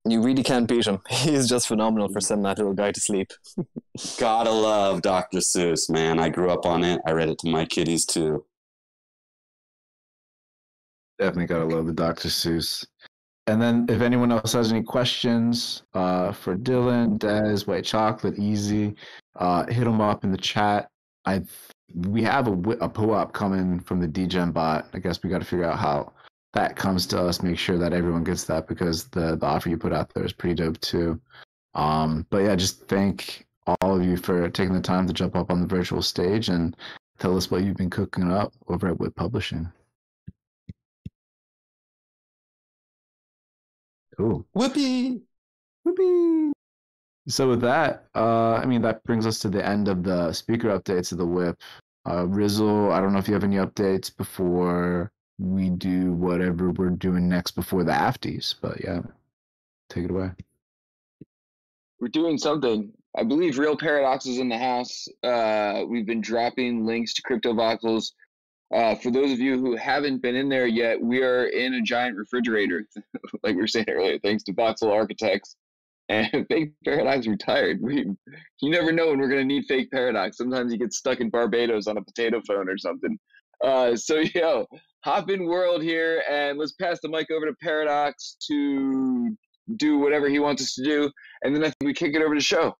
You really can't beat him. He's just phenomenal for sending that little guy to sleep. Gotta love Dr. Seuss, man. I grew up on it. I read it to my kiddies too. Definitely gotta love the Dr. Seuss. And then if anyone else has any questions for Dylan, Des, White Chocolate, Easy, hit them up in the chat. We have a PO-op coming from the DGen bot. I guess we got to figure out how that comes to us. Make sure that everyone gets that, because the offer you put out there is pretty dope too. But yeah, just thank all of you for taking the time to jump up on the virtual stage and tell us what you've been cooking up over at WIP Publishing. Cool. Whoopee! Whoopee! So with that, that brings us to the end of the speaker updates of the WIP. Rizzle, I don't know if you have any updates before we do whatever we're doing next before the afties, but yeah, take it away. We're doing something. I believe Real Paradox is in the house. We've been dropping links to Crypto Voxels. For those of you who haven't been in there yet, we are in a giant refrigerator, like we were saying earlier, thanks to Voxel Architects. And Fake Paradox retired. You never know when we're going to need Fake Paradox. Sometimes you get stuck in Barbados on a potato phone or something. So, hop in world here, and let's pass the mic over to Paradox to do whatever he wants us to do. And then I think we kick it over to show.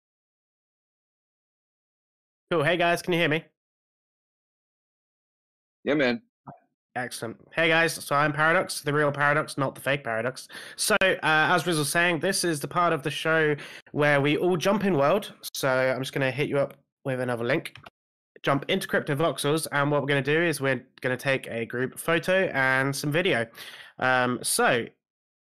Cool. Hey, guys, can you hear me? Yeah, man. Excellent. Hey, guys. So I'm Paradox, the real Paradox, not the fake Paradox. So as Riz was saying, this is the part of the show where we all jump in world. So I'm just going to hit you up with another link. Jump into Crypto Voxels, and what we're going to do is we're going to take a group photo and some video. So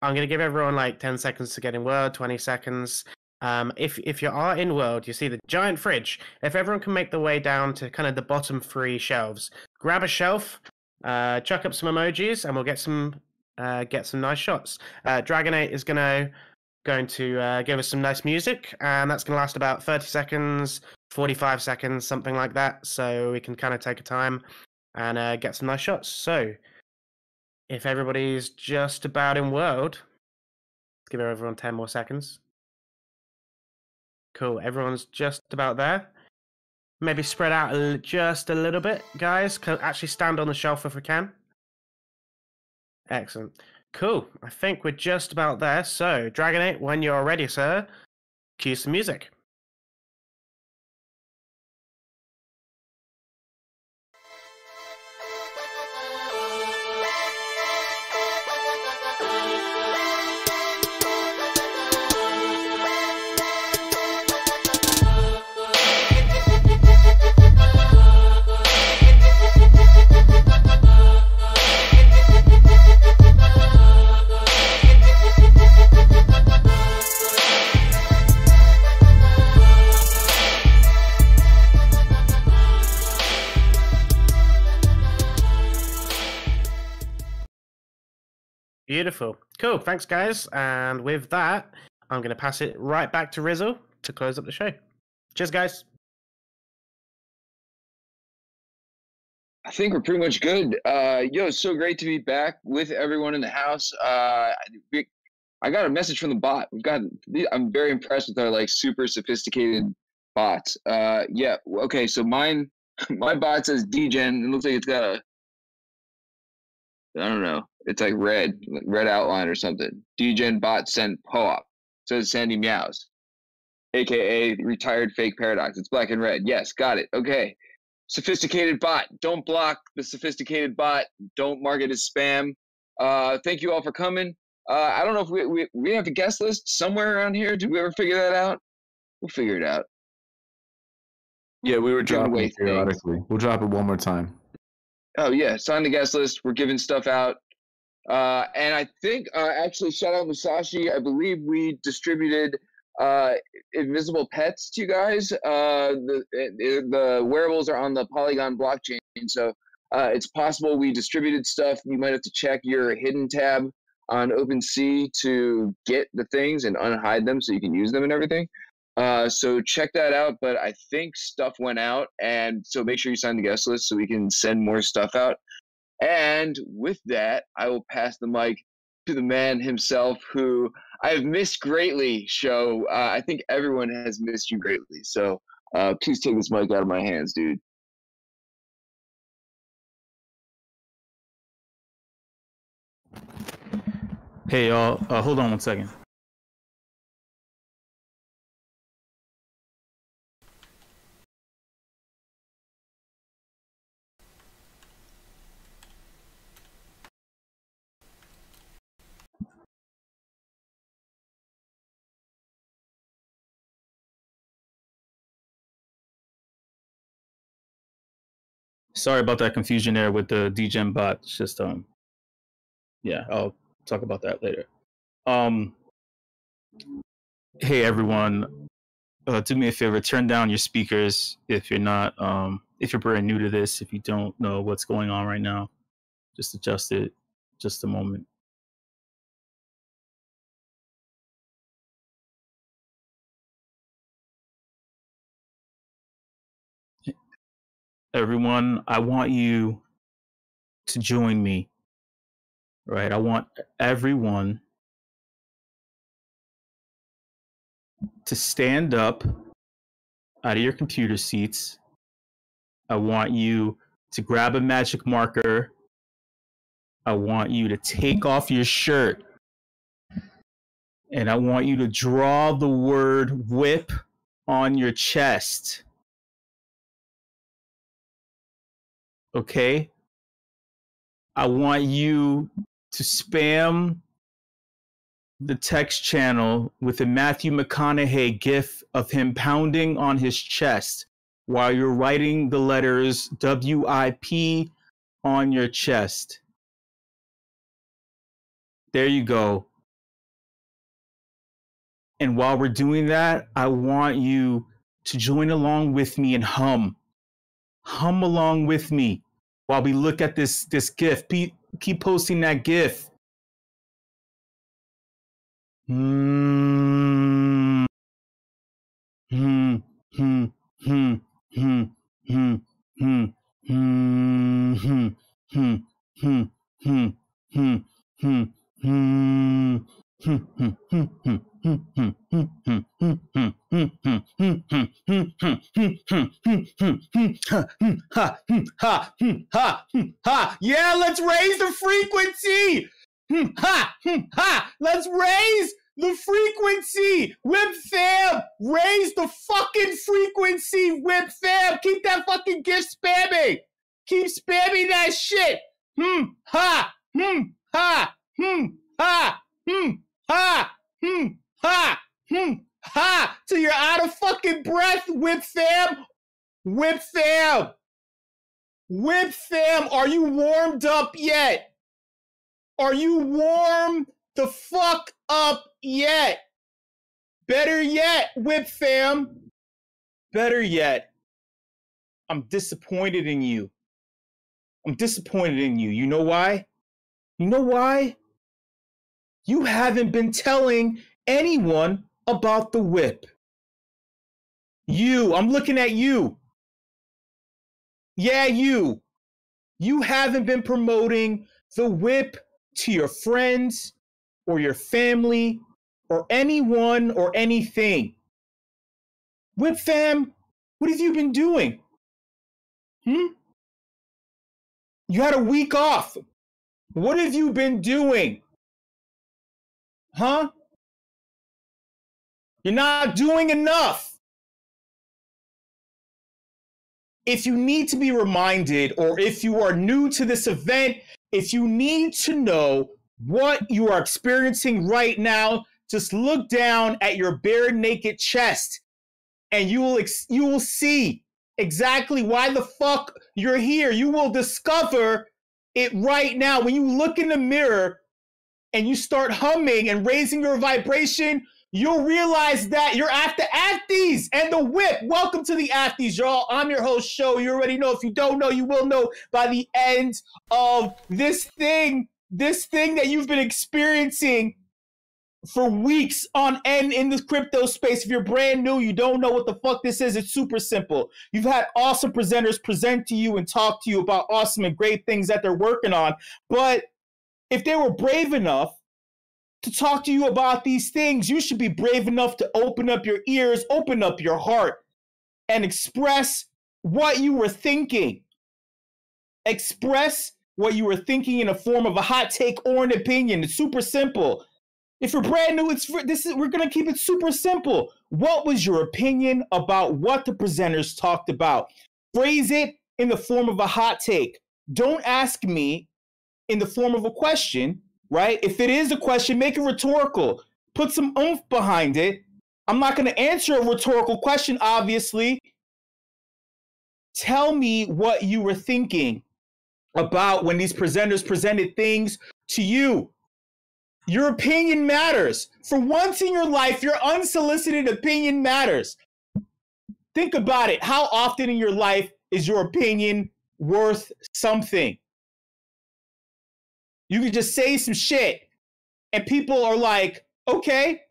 I'm going to give everyone like 10 seconds to get in world, 20 seconds. If you are in world, you see the giant fridge. If everyone can make their way down to kind of the bottom 3 shelves, grab a shelf, chuck up some emojis, and we'll get some nice shots. Dragonate is going to give us some nice music, and that's going to last about 30 seconds, 45 seconds, something like that, so we can kind of take a time and get some nice shots. So if everybody's just about in world, let's give everyone 10 more seconds. Cool, everyone's just about there. Maybe spread out just a little bit, guys. Actually stand on the shelf if we can. Excellent. Cool, I think we're just about there. So, Dragonate, when you're ready, sir, cue some music. Beautiful. Cool. Thanks, guys. And with that, I'm going to pass it right back to Rizzle to close up the show. Cheers, guys. I think we're pretty much good. It's so great to be back with everyone in the house. I got a message from the bot. I'm very impressed with our like super sophisticated bots. Okay. So my bot says DGen. It looks like it's got I don't know. It's like red outline or something. DGen bot sent POAP. Says Sandy Meows, aka retired fake paradox. It's black and red. Yes, got it. Okay. Sophisticated bot. Don't block the sophisticated bot. Don't mark it as spam. Thank you all for coming. I don't know if we have a guest list somewhere around here. Did we ever figure that out? We'll figure it out. Yeah, we were Giving dropping away it periodically. We'll drop it one more time. Oh yeah, sign the guest list. We're giving stuff out. And I think actually shout out Musashi. I believe we distributed invisible pets to you guys. The wearables are on the Polygon blockchain, so it's possible we distributed stuff. You might have to check your hidden tab on OpenSea to get the things and unhide them so you can use them and everything. So check that out. But I think stuff went out, and so make sure you sign the guest list so we can send more stuff out. And with that, I will pass the mic to the man himself, who I have missed greatly. Show, I think everyone has missed you greatly. So please take this mic out of my hands, dude. Hey, y'all. Hold on one second. Sorry about that confusion there with the DGen bot. It's just yeah, I'll talk about that later. Hey everyone, do me a favor, turn down your speakers if you're not if you're brand new to this, if you don't know what's going on right now. Just adjust it just a moment. Everyone, I want you to join me, right? I want everyone to stand up out of your computer seats. I want you to grab a magic marker. I want you to take off your shirt. And I want you to draw the word WIP on your chest. Okay? I want you to spam the text channel with a Matthew McConaughey gif of him pounding on his chest while you're writing the letters WIP on your chest. There you go. And while we're doing that, I want you to join along with me and hum. Hum along with me while we look at this GIF. Keep posting that GIF. Yeah, let's raise the frequency. Let's raise the frequency. WIP fam, raise the fucking frequency. WIP fam, keep that fucking gift spamming. Keep spamming that shit. Till you're out of fucking breath, WIP fam. WIP fam. WIP fam, are you warmed up yet? Are you warm the fuck up yet? Better yet, WIP fam. Better yet, I'm disappointed in you. I'm disappointed in you. You know why? You know why? you haven't been telling anyone about the WIP. You, I'm looking at you. Yeah, you. You haven't been promoting the WIP to your friends or your family or anyone or anything. WIP fam, what have you been doing? You had a week off. What have you been doing? Huh? You're not doing enough. If you need to be reminded, or if you are new to this event, if you need to know what you are experiencing right now, just look down at your bare naked chest and you will see exactly why the fuck you're here. You will discover it right now. When you look in the mirror and you start humming and raising your vibration, you'll realize that you're at the Afties and the WIP. Welcome to the Afties, y'all. I'm your host, Show. You already know. If you don't know, you will know by the end of this thing that you've been experiencing for weeks on end in the crypto space. If you're brand new, you don't know what the fuck this is, it's super simple. You've had awesome presenters present to you and talk to you about awesome and great things that they're working on. But if they were brave enough to talk to you about these things, you should be brave enough to open up your ears, open up your heart, and express what you were thinking. Express what you were thinking in the form of a hot take or an opinion. It's super simple. If you're brand new, we're gonna keep it super simple. What was your opinion about what the presenters talked about? Phrase it in the form of a hot take. Don't ask me in the form of a question, right? If it is a question, make it rhetorical. Put some oomph behind it. I'm not gonna answer a rhetorical question, obviously. Tell me what you were thinking about when these presenters presented things to you. Your opinion matters. For once in your life, your unsolicited opinion matters. Think about it. How often in your life is your opinion worth something? You can just say some shit and people are like, okay.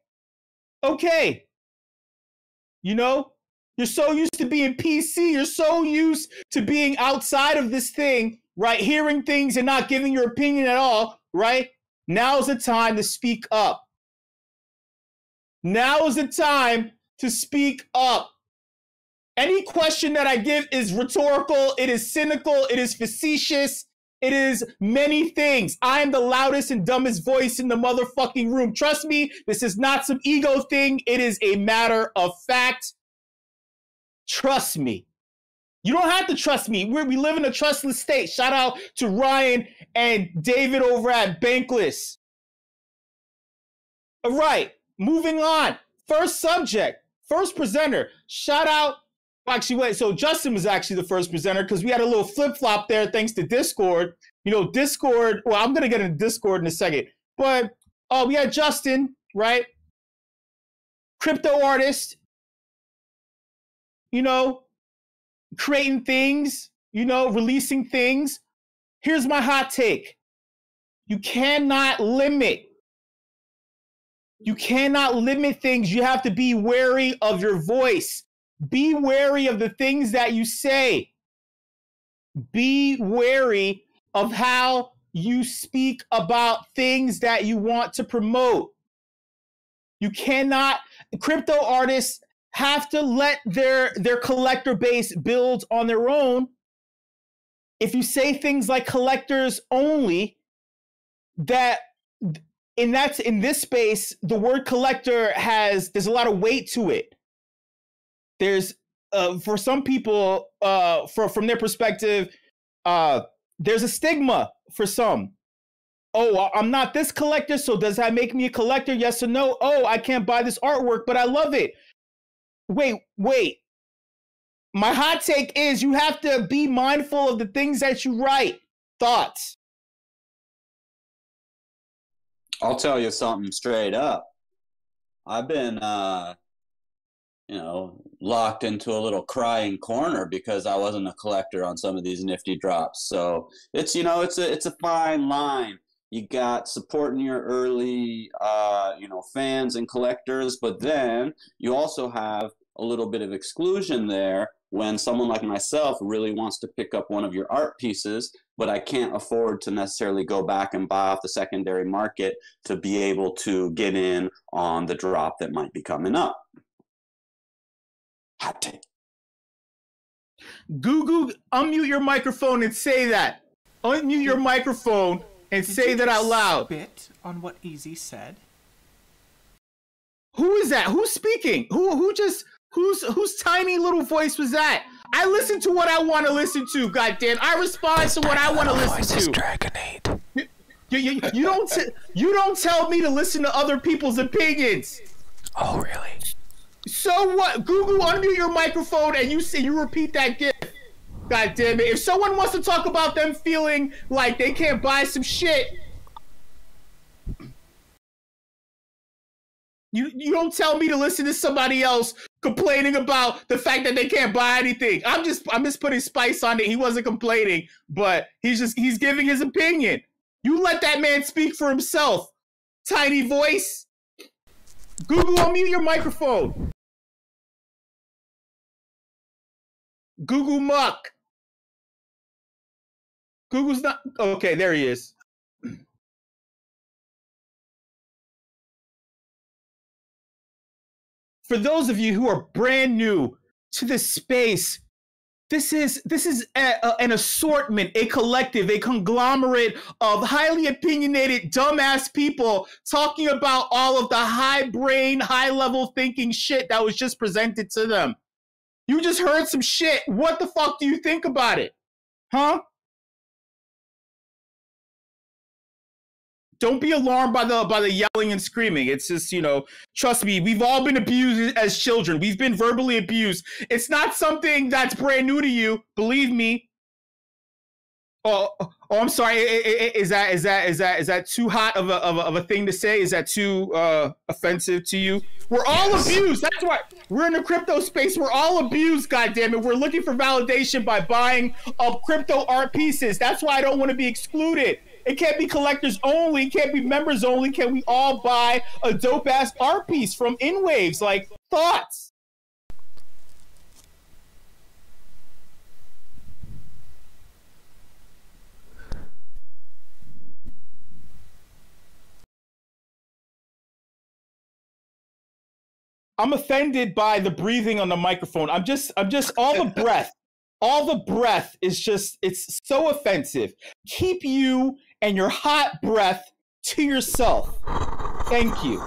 You know, you're so used to being PC. You're so used to being outside of this thing, right? Hearing things and not giving your opinion at all, right? Now's the time to speak up. Now is the time to speak up. Any question that I give is rhetorical, it is cynical, it is facetious, it is many things. I am the loudest and dumbest voice in the motherfucking room. Trust me, this is not some ego thing. It is a matter of fact. Trust me. You don't have to trust me. We live in a trustless state. Shout out to Ryan and David over at Bankless. All right, moving on. First subject, first presenter. Shout out. Actually, wait, so Justin was actually the first presenter because we had a little flip-flop there thanks to Discord. You know, Discord, well, I'm going to get into Discord in a second. But we had Justin, right? Crypto artist. You know, creating things, you know, releasing things. Here's my hot take. You cannot limit things. You have to be wary of your voice. Be wary of the things that you say. Be wary of how you speak about things that you want to promote. You cannot, crypto artists have to let their collector base build on their own. If you say things like collectors only, in this space, the word collector there's a lot of weight to it. There's for some people, from their perspective, there's a stigma for some. Oh, I'm not this collector, so does that make me a collector? Yes or no? Oh, I can't buy this artwork, but I love it. Wait. My hot take is you have to be mindful of the things that you write. Thoughts? I'll tell you something straight up. I've been, locked into a little crying corner because I wasn't a collector on some of these nifty drops. So it's a fine line you got supporting your early, fans and collectors, but then you also have a little bit of exclusion there when someone like myself really wants to pick up one of your art pieces, but I can't afford to necessarily go back and buy off the secondary market to be able to get in on the drop that might be coming up. Hot take. Google, unmute your microphone and say that. Unmute your microphone and say that out loud. Spit on what Easy said. Who is that? Who's speaking? Whose tiny little voice was that? I listen to what I want to listen to. Goddamn! I respond to what I want to listen to. Dragonade. You don't tell me to listen to other people's opinions. Oh, really? So what? Google, unmute your microphone and you repeat that gift. God damn it! If someone wants to talk about them feeling like they can't buy some shit, you don't tell me to listen to somebody else complaining about the fact that they can't buy anything. I'm just putting spice on it. He wasn't complaining, but he's giving his opinion. You let that man speak for himself. Tiny voice. Google, unmute your microphone. Google Muck. Google's not okay. There he is. For those of you who are brand new to this space, this is an assortment, a collective, a conglomerate of highly opinionated, dumbass people talking about all of the high brain, high level thinking shit that was just presented to them. You just heard some shit. What the fuck do you think about it? Huh? Don't be alarmed by the yelling and screaming. It's just, trust me, we've all been abused as children. We've been verbally abused. It's not something that's brand new to you. Believe me. Oh, I'm sorry. Is that too hot of a thing to say? Is that too offensive to you? We're all abused. That's why we're in the crypto space. We're all abused. Goddammit. We're looking for validation by buying up crypto art pieces. That's why I don't want to be excluded. It can't be collectors only. It can't be members only. Can we all buy a dope ass art piece from InWaves? Like, thoughts? I'm offended by the breathing on the microphone. I'm just all the breath. All the breath is just, it's so offensive. Keep you and your hot breath to yourself. Thank you.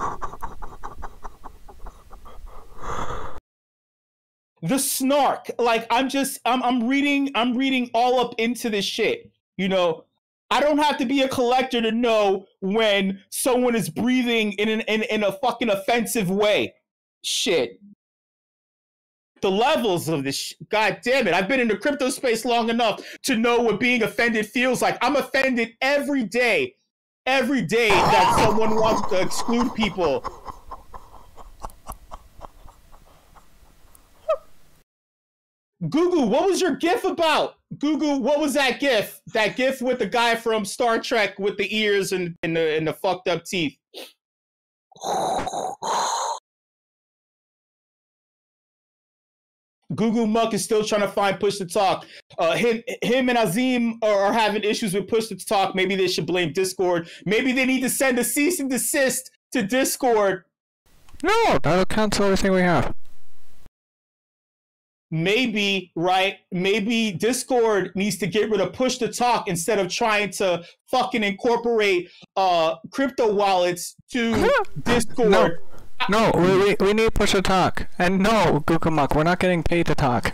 The snark, like I'm reading all up into this shit. I don't have to be a collector to know when someone is breathing in a fucking offensive way. Shit. The levels of this, god damn it. I've been in the crypto space long enough to know what being offended feels like. I'm offended every day that someone wants to exclude people. Google, what was your GIF about? Google, what was that GIF? That GIF with the guy from Star Trek with the ears and the fucked up teeth. Google Muck is still trying to find Push to Talk. Him and Azim are having issues with Push to Talk. Maybe they should blame Discord. Maybe they need to send a cease and desist to Discord. No, that'll cancel everything we have. Maybe, right? Maybe Discord needs to get rid of Push to Talk instead of trying to fucking incorporate crypto wallets to Discord. No, we need Push to Talk. And no, Google Muck, we're not getting paid to talk.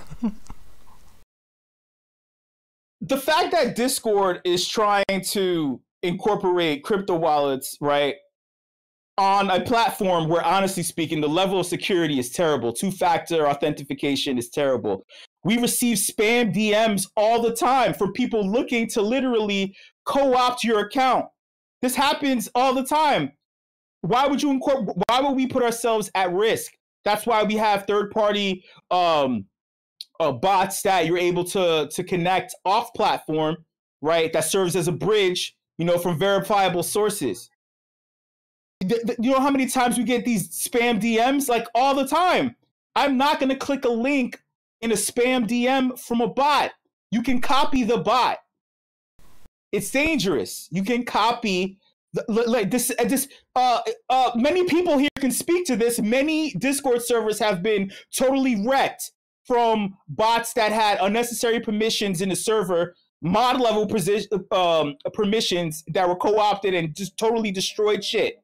The fact that Discord is trying to incorporate crypto wallets, right, on a platform where, honestly speaking, the level of security is terrible. Two-factor authentication is terrible. We receive spam DMs all the time from people looking to literally co-opt your account. This happens all the time. Why would we put ourselves at risk? That's why we have third-party bots that you're able to connect off-platform, right? That serves as a bridge from verifiable sources. You know how many times we get these spam DMs? Like, all the time. I'm not going to click a link in a spam DM from a bot. You can copy the bot. It's dangerous. You can copy like this. Many people here can speak to this. Many Discord servers have been totally wrecked from bots that had unnecessary permissions in the server, mod level permissions that were co-opted and just totally destroyed shit.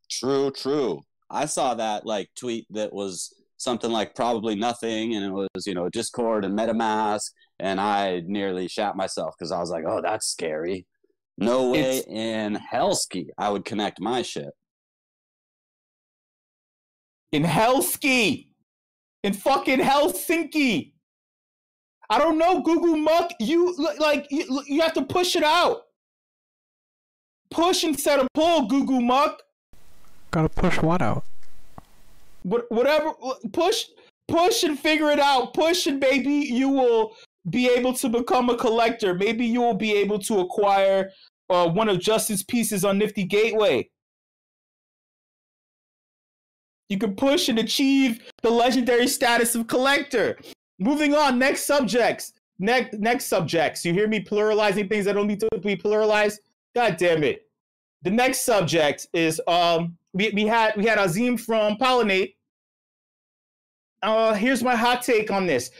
True. I saw that like tweet that was something like probably nothing, and it was Discord and MetaMask, and I nearly shat myself because I was like, oh, that's scary. No way in Hellski I would connect my shit. In Hellski, in fucking Helsinki. I don't know, Google Muck. You have to push it out. Push instead of pull, Google Muck. Gotta push what out? Whatever, push and figure it out. Push and maybe you will be able to become a collector. Maybe you will be able to acquire one of Justin's pieces on Nifty Gateway. You can push and achieve the legendary status of collector. Moving on, next subjects. Next subjects. You hear me pluralizing things that don't need to be pluralized? God damn it. The next subject is we had Azim from Pollinate. Here's my hot take on this.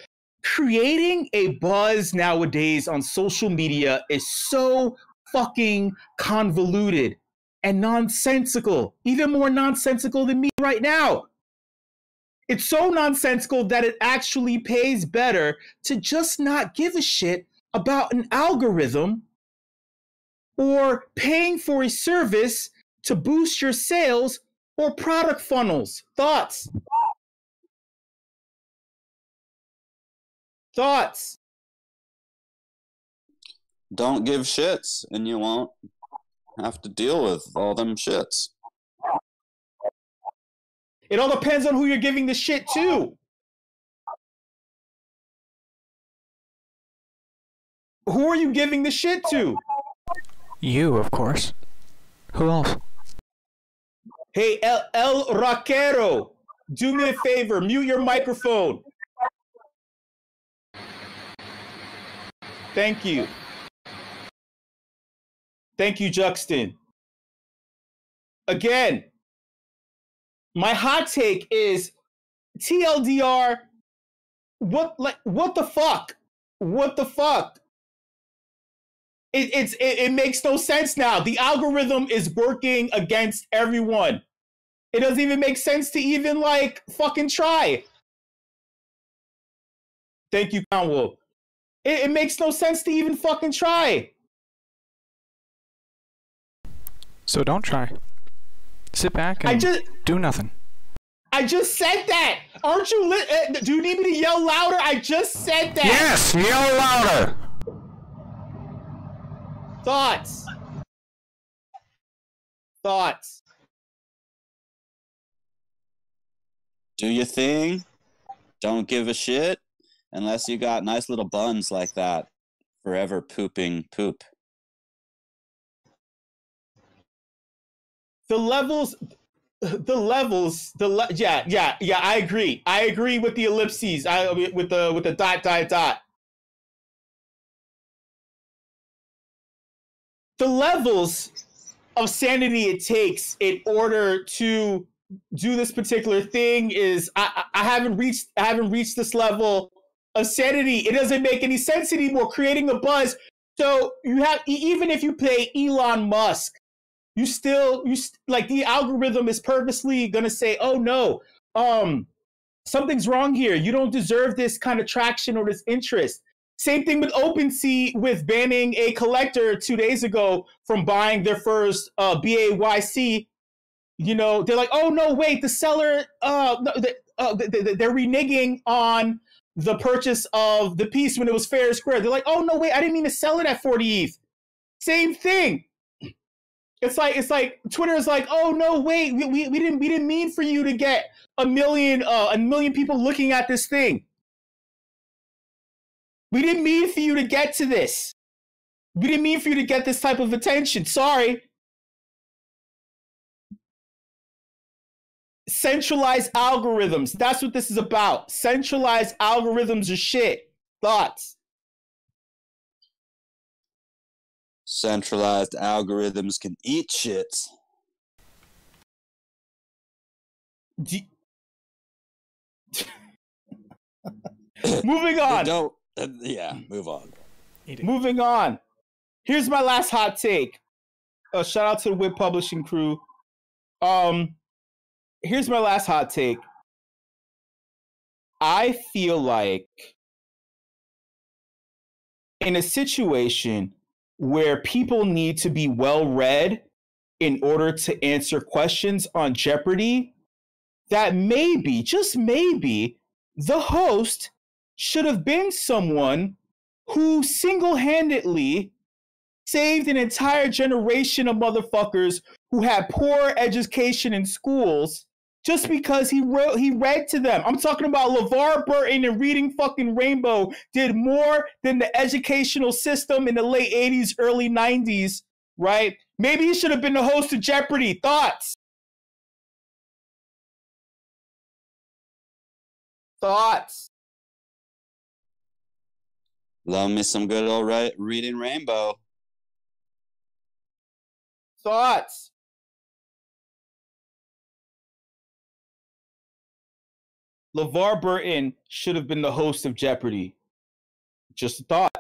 Creating a buzz nowadays on social media is so fucking convoluted and nonsensical. Even more nonsensical than me right now. It's so nonsensical that it actually pays better to just not give a shit about an algorithm or paying for a service to boost your sales or product funnels. Thoughts? Don't give shits, and you won't have to deal with all them shits. It all depends on who you're giving the shit to. Who are you giving the shit to? You, of course. Who else? Hey, El Rockero, do me a favor, mute your microphone. Thank you. Thank you, Juxton. Again, my hot take is TLDR. What the fuck? What the fuck? It makes no sense now. The algorithm is working against everyone. It doesn't even make sense to even fucking try. Thank you, Conwell. It makes no sense to even fucking try. So don't try. Sit back and do nothing. I just said that. Aren't you do you need me to yell louder? I just said that. Yes, yell louder. Thoughts. Do your thing. Don't give a shit unless you got nice little buns like that. Forever pooping poop. Yeah, I agree. I agree with the ellipses. With the dot. The levels of sanity it takes in order to do this particular thing is I haven't reached this level of sanity. It doesn't make any sense anymore. Creating a buzz. So you have, even if you pay Elon Musk, you still the algorithm is purposely gonna say, oh no, something's wrong here. You don't deserve this kind of traction or this interest. Same thing with OpenSea with banning a collector 2 days ago from buying their first BAYC. You know, they're like, oh no, wait, the seller, they're reneging on the purchase of the piece when it was fair and square. They're like, oh no, wait, I didn't mean to sell it at 40 ETH. Same thing. It's like Twitter is like, oh no, wait, we didn't mean for you to get a million people looking at this thing. We didn't mean for you to get to this. We didn't mean for you to get this type of attention. Sorry. Centralized algorithms. That's what this is about. Centralized algorithms are shit. Thoughts? Centralized algorithms can eat shit. Moving on. Don't. Yeah, move on. Moving on. Here's my last hot take. Shout out to the WIP Publishing crew. Here's my last hot take. I feel like in a situation where people need to be well read in order to answer questions on Jeopardy, that maybe, just maybe, the host should have been someone who single-handedly saved an entire generation of motherfuckers who had poor education in schools just because he read to them. I'm talking about LeVar Burton and Reading fucking Rainbow did more than the educational system in the late 80s, early 90s, right? Maybe he should have been the host of Jeopardy. Thoughts? Thoughts? Love me some good old Reading Rainbow. Thoughts? LeVar Burton should have been the host of Jeopardy. Just a thought.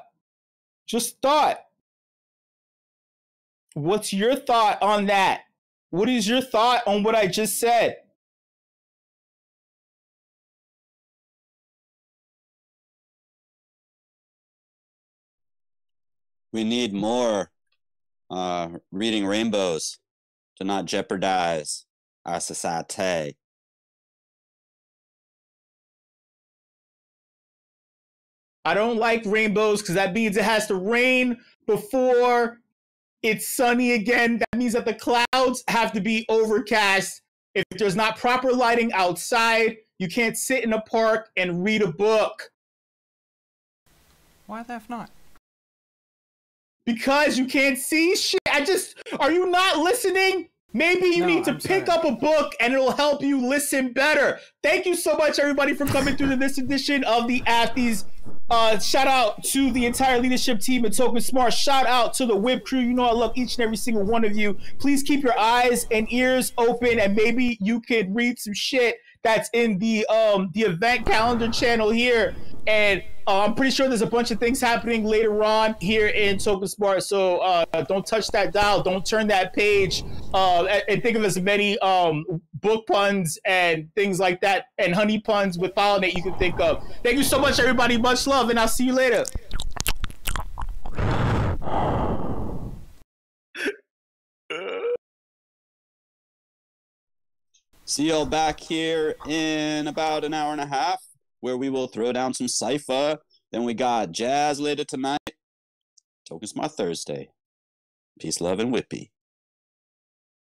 Just a thought. What's your thought on that? What is your thought on what I just said? We need more Reading Rainbows to not jeopardize our society. I don't like rainbows because that means it has to rain before it's sunny again. That means that the clouds have to be overcast. If there's not proper lighting outside, you can't sit in a park and read a book. Why the F not? Because you can't see shit. Are you not listening? Maybe you need to pick up a book and it'll help you listen better. Thank you so much, everybody, for coming through to this edition of the Afties. Shout out to the entire leadership team at Token Smart. Shout out to the WIP crew. You know I love each and every single one of you. Please keep your eyes and ears open, and maybe you can read some shit that's in the event calendar channel here. And I'm pretty sure there's a bunch of things happening later on here in Token Smart. So don't touch that dial. Don't turn that page. And think of as many book puns and things like that and honey puns with Pollinate you can think of. Thank you so much, everybody. Much love, and I'll see you later. See y'all back here in about an hour and a half, where we will throw down some Cypher. Then we got Jazz later tonight. Token Smart Thursday. Peace, love, and whippy.